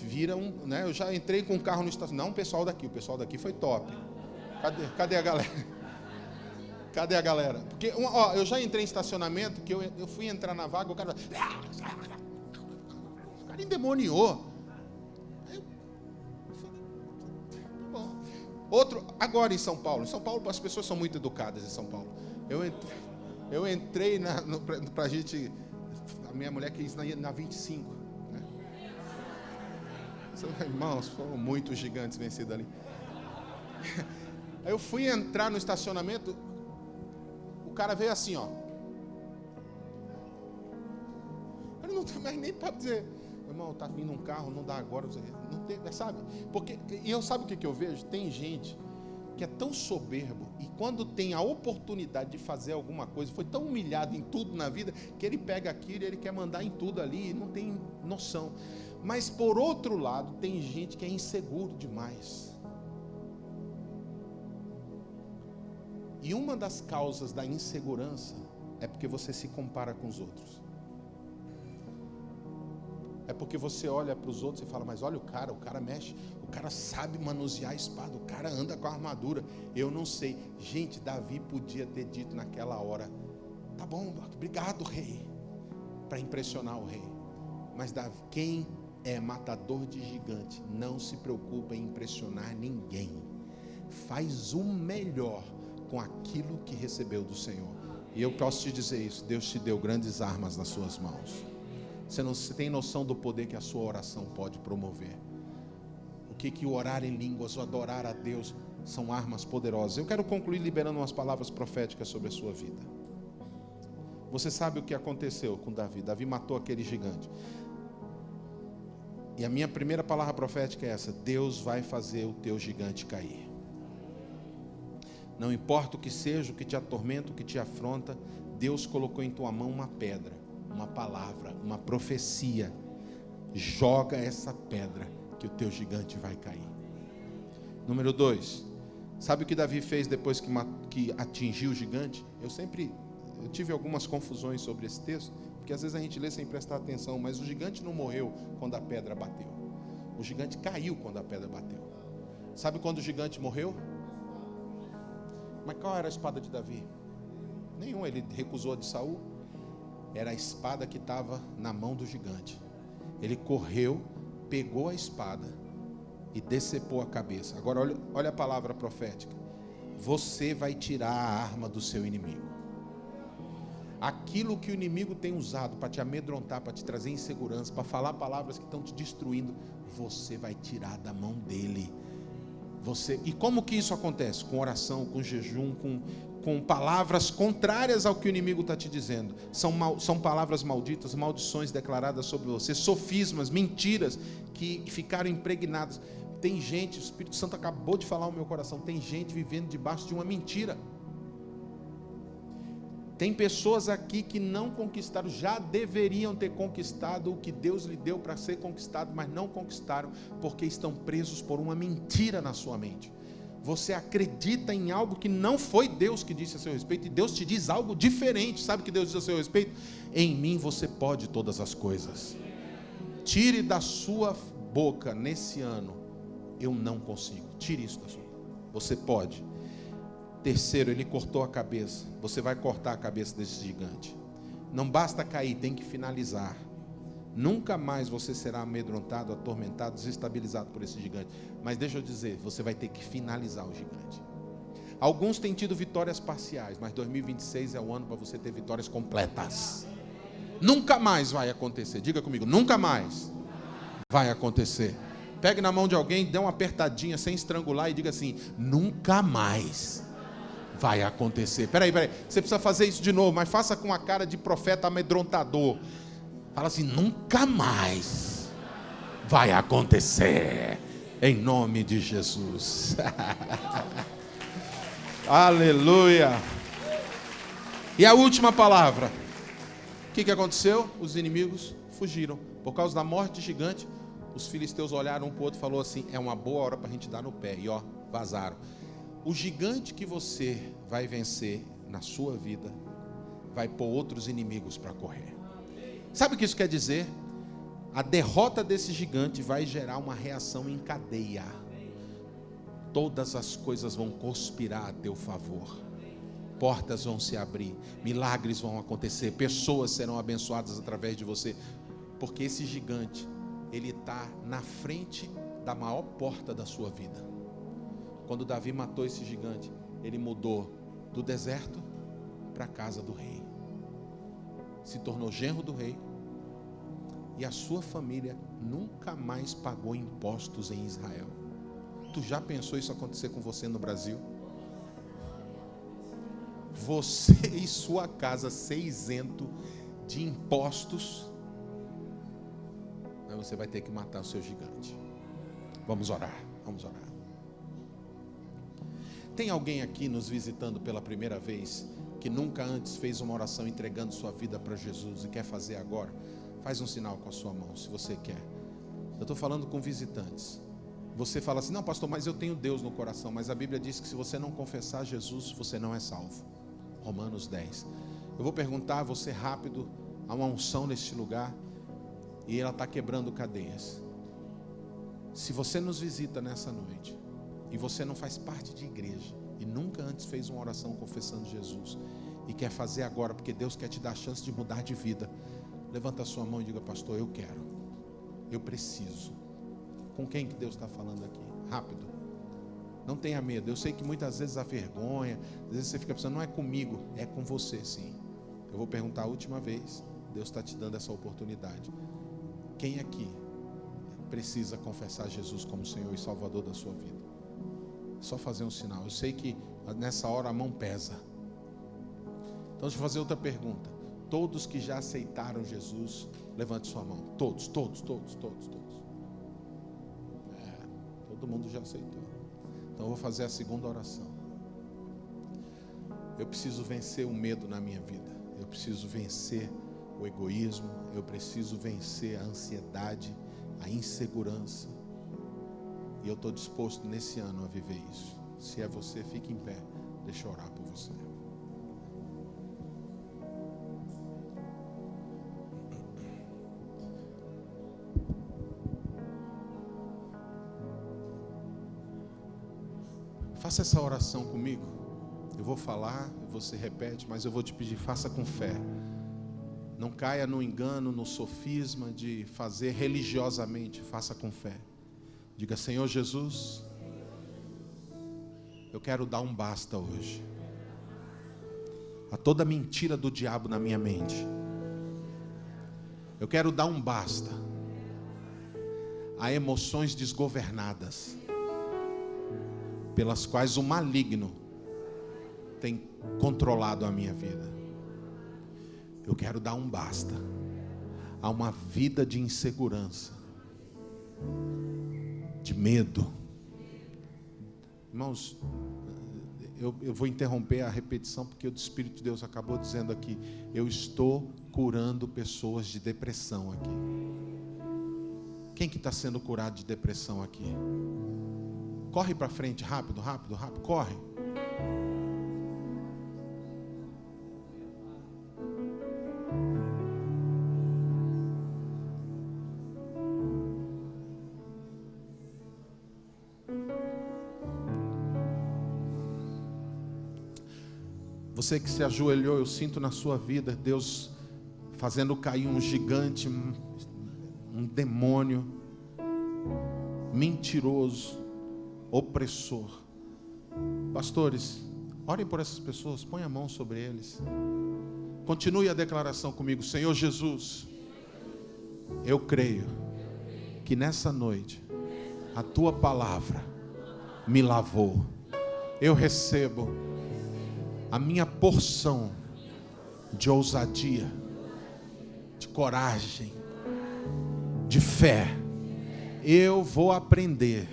Vira né? Eu já entrei com o carro no estacionamento. Não, o pessoal daqui foi top. Cadê a galera? Cadê a galera? Porque, eu já entrei em estacionamento, que eu fui entrar na vaga, o cara endemoniou. Bom. Outro, agora em São Paulo. Em São Paulo as pessoas são muito educadas em São Paulo. Eu entrei pra gente, a minha mulher quis na 25. Irmãos, foram muitos gigantes vencidos ali. Aí eu fui entrar no estacionamento, o cara veio assim, ó. Eu não tenho mais nem para dizer, irmão, tá vindo um carro, não dá agora, não tem, sabe? Porque, e eu sabe o que eu vejo? Tem gente que é tão soberbo e quando tem a oportunidade de fazer alguma coisa, foi tão humilhado em tudo na vida, que ele pega aquilo e ele quer mandar em tudo ali e não tem noção. Mas por outro lado, tem gente que é inseguro demais. E uma das causas da insegurança é porque você se compara com os outros. É porque você olha para os outros e fala, mas olha o cara mexe, o cara sabe manusear a espada, o cara anda com a armadura, eu não sei. Gente, Davi podia ter dito naquela hora, tá bom, obrigado, rei, para impressionar o rei. Mas Davi, quem é matador de gigante, não se preocupa em impressionar ninguém, faz o melhor com aquilo que recebeu do Senhor. E eu posso te dizer isso, Deus te deu grandes armas nas suas mãos. Você tem noção do poder que a sua oração pode promover? O que o orar em línguas, o adorar a Deus, são armas poderosas. Eu quero concluir liberando umas palavras proféticas sobre a sua vida. Você sabe o que aconteceu com Davi? Davi matou aquele gigante. E a minha primeira palavra profética é essa: Deus vai fazer o teu gigante cair. Não importa o que seja, o que te atormenta, o que te afronta, Deus colocou em tua mão uma pedra, uma palavra, uma profecia. Joga essa pedra que o teu gigante vai cair. Número 2, sabe o que Davi fez depois que atingiu o gigante? Eu tive algumas confusões sobre esse texto, porque às vezes a gente lê sem prestar atenção, mas o gigante não morreu quando a pedra bateu. O gigante caiu quando a pedra bateu. Sabe quando o gigante morreu? Mas qual era a espada de Davi? Nenhum, ele recusou a de Saul. Era a espada que estava na mão do gigante. Ele correu, pegou a espada e decepou a cabeça. Agora olha a palavra profética. você vai tirar a arma do seu inimigo. Aquilo que o inimigo tem usado para te amedrontar, para te trazer insegurança, para falar palavras que estão te destruindo, você vai tirar da mão dele. E como que isso acontece? Com oração, com jejum, com palavras contrárias ao que o inimigo está te dizendo. São palavras malditas, maldições declaradas sobre você, sofismas, mentiras que ficaram impregnadas. Tem gente, o Espírito Santo acabou de falar no meu coração, tem gente vivendo debaixo de uma mentira. Tem pessoas aqui que não conquistaram, já deveriam ter conquistado o que Deus lhe deu para ser conquistado, mas não conquistaram, porque estão presos por uma mentira na sua mente. Você acredita em algo que não foi Deus que disse a seu respeito, e Deus te diz algo diferente. Sabe o que Deus diz a seu respeito? Em mim você pode todas as coisas. Tire da sua boca nesse ano, eu não consigo. Tire isso da sua boca. Você pode. Terceiro, ele cortou a cabeça. Você vai cortar a cabeça desse gigante. Não basta cair, tem que finalizar. Nunca mais você será amedrontado, atormentado, desestabilizado por esse gigante. Mas deixa eu dizer, você vai ter que finalizar o gigante. Alguns têm tido vitórias parciais, mas 2026 é o ano para você ter vitórias completas. Nunca mais vai acontecer. Diga comigo, nunca mais vai acontecer. Pegue na mão de alguém, dê uma apertadinha sem estrangular e diga assim, nunca mais vai acontecer. Peraí, você precisa fazer isso de novo, mas faça com a cara de profeta amedrontador. Fala assim, nunca mais vai acontecer, em nome de Jesus. Aleluia. E a última palavra, o que aconteceu? Os inimigos fugiram, por causa da morte gigante. Os filisteus olharam um para o outro e falaram assim, é uma boa hora para a gente dar no pé, e vazaram. O gigante que você vai vencer na sua vida vai pôr outros inimigos para correr. Sabe o que isso quer dizer? A derrota desse gigante vai gerar uma reação em cadeia. Todas as coisas vão conspirar a teu favor. Portas vão se abrir, milagres vão acontecer, pessoas serão abençoadas através de você. Porque esse gigante, ele está na frente da maior porta da sua vida. Quando Davi matou esse gigante, ele mudou do deserto para a casa do rei. Se tornou genro do rei. E a sua família nunca mais pagou impostos em Israel. Tu já pensou isso acontecer com você no Brasil? Você e sua casa ser isento de impostos. Mas você vai ter que matar o seu gigante. Vamos orar, vamos orar. Tem alguém aqui nos visitando pela primeira vez que nunca antes fez uma oração entregando sua vida para Jesus e quer fazer agora? Faz um sinal com a sua mão, se você quer. Eu estou falando com visitantes. Você fala assim, não pastor, mas eu tenho Deus no coração. Mas a Bíblia diz que se você não confessar Jesus, você não é salvo. Romanos 10. Eu vou perguntar a você rápido, há uma unção neste lugar e ela está quebrando cadeias. Se você nos visita nessa noite e você não faz parte de igreja e nunca antes fez uma oração confessando Jesus e quer fazer agora, porque Deus quer te dar a chance de mudar de vida, levanta a sua mão e diga, pastor, eu quero, eu preciso. Com quem que Deus está falando aqui? Rápido. Não tenha medo. Eu sei que muitas vezes a vergonha, às vezes você fica pensando, não é comigo, é com você sim. Eu vou perguntar a última vez, Deus está te dando essa oportunidade. Quem aqui precisa confessar Jesus como Senhor e Salvador da sua vida? Só fazer um sinal. Eu sei que nessa hora a mão pesa. Então deixa eu fazer outra pergunta. Todos que já aceitaram Jesus, levante sua mão. Todos. Todo mundo já aceitou. Então eu vou fazer a segunda oração. Eu preciso vencer o medo na minha vida. Eu preciso vencer o egoísmo. Eu preciso vencer a ansiedade, a insegurança. E eu estou disposto nesse ano a viver isso. Se é você, fique em pé. Deixa eu orar por você. Faça essa oração comigo. Eu vou falar, você repete, mas eu vou te pedir, faça com fé. Não caia no engano, no sofisma de fazer religiosamente. Faça com fé. Diga, Senhor Jesus, Eu quero dar um basta hoje a toda mentira do diabo na minha mente. Eu quero dar um basta a emoções desgovernadas, pelas quais o maligno tem controlado a minha vida. Eu quero dar um basta a uma vida de insegurança, de medo. Irmãos, eu vou interromper a repetição, porque o Espírito de Deus acabou dizendo aqui: eu estou curando pessoas de depressão aqui. Quem que está sendo curado de depressão aqui? Corre para frente, rápido, rápido, rápido, corre. Você que se ajoelhou, eu sinto na sua vida Deus fazendo cair um gigante, um demônio mentiroso, opressor. Pastores, orem por essas pessoas, põe a mão sobre eles. Continue a declaração comigo. Senhor Jesus, eu creio que nessa noite a tua palavra me lavou. Eu recebo a minha porção de ousadia, de coragem, de fé. Eu vou aprender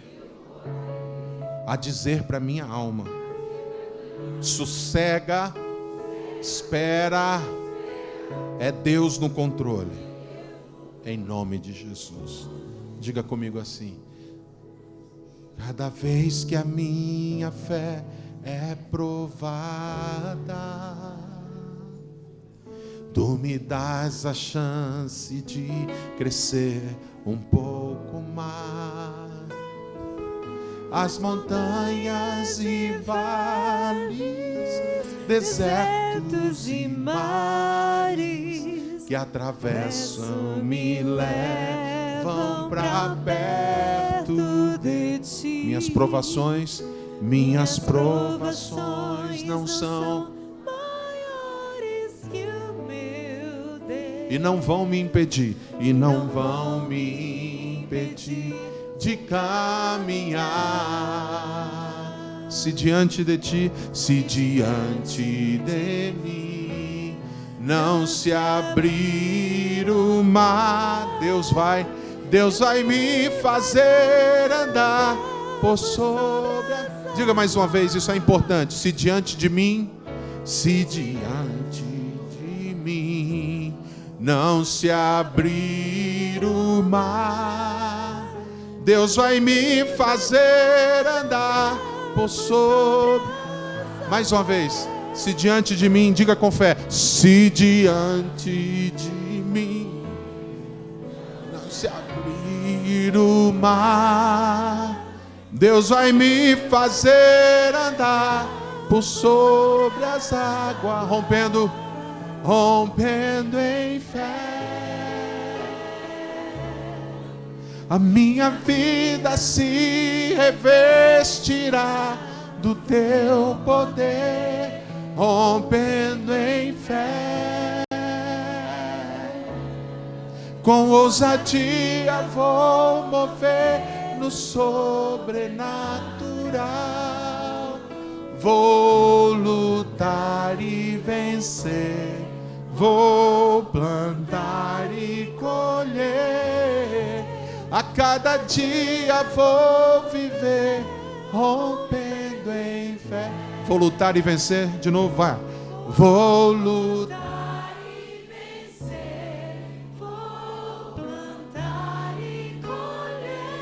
a dizer para minha alma: sossega, espera, é Deus no controle. Em nome de Jesus. Diga comigo assim: cada vez que a minha fé é provada, tu me dás a chance de crescer um pouco mais. As montanhas e vales, desertos e mares que atravessam me levam para perto de ti. Minhas provações não são maiores que o meu Deus, e não vão me impedir, de caminhar. Se diante de ti, mim não se abrir o mar, Deus vai me fazer andar por sobre a... Diga mais uma vez, isso é importante. Se diante de mim não se abrir o mar, Deus vai me fazer andar por sobre... Mais uma vez. Se diante de mim, diga com fé: se diante de mim não se abrir o mar, Deus vai me fazer andar por sobre as águas, rompendo em fé. A minha vida se revestirá do teu poder, rompendo em fé. Com ousadia vou mover no sobrenatural. Vou lutar e vencer, vou plantar e colher. A cada dia vou viver, rompendo em fé. Vou lutar e vencer, de novo, vai. Vou lutar e vencer, vou plantar e colher.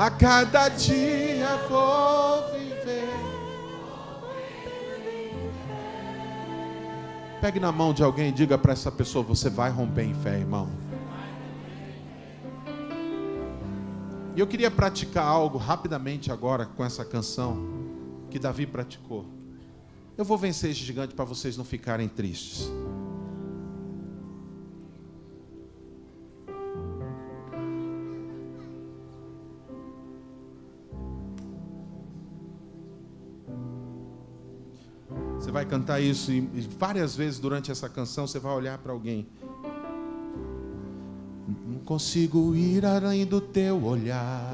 a cada dia vou viver. Pegue na mão de alguém e diga para essa pessoa: você vai romper em fé, irmão. E eu queria praticar algo rapidamente agora com essa canção que Davi praticou. Eu vou vencer esse gigante para vocês não ficarem tristes. cantar isso e várias vezes durante essa canção você vai olhar para alguém. Não consigo ir além do teu olhar.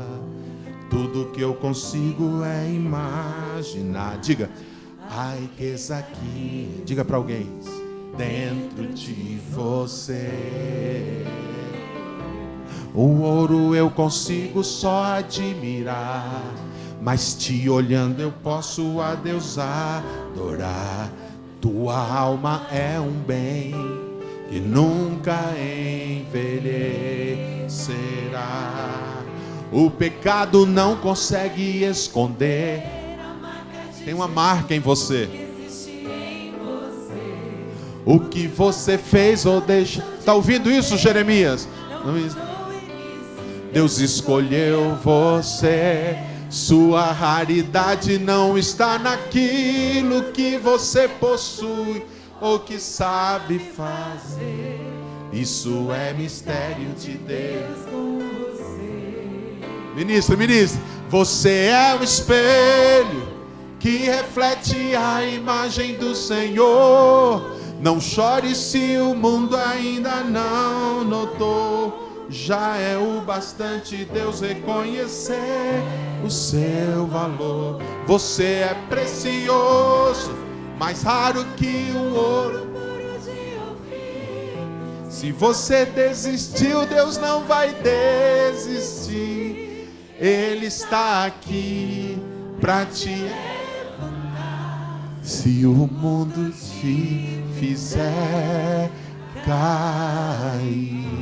Tudo que eu consigo é imaginar. Diga, a riqueza aqui. Diga para alguém. Dentro de você. O ouro eu consigo só admirar, mas te olhando eu posso a Deus adorar. Tua alma é um bem que nunca envelhecerá. O pecado não consegue esconder. Tem uma marca em você. O que você fez ou deixa. Está ouvindo isso, Jeremias? Deus escolheu você. Sua raridade não está naquilo que você possui ou que sabe fazer. Isso é mistério de Deus. Ministro, você é o espelho que reflete a imagem do Senhor. Não chore se o mundo ainda não notou. Já é o bastante Deus reconhecer o seu valor. Você é precioso, mais raro que o ouro. Se você desistiu, Deus não vai desistir. Ele está aqui para te levantar. Se o mundo te fizer cair.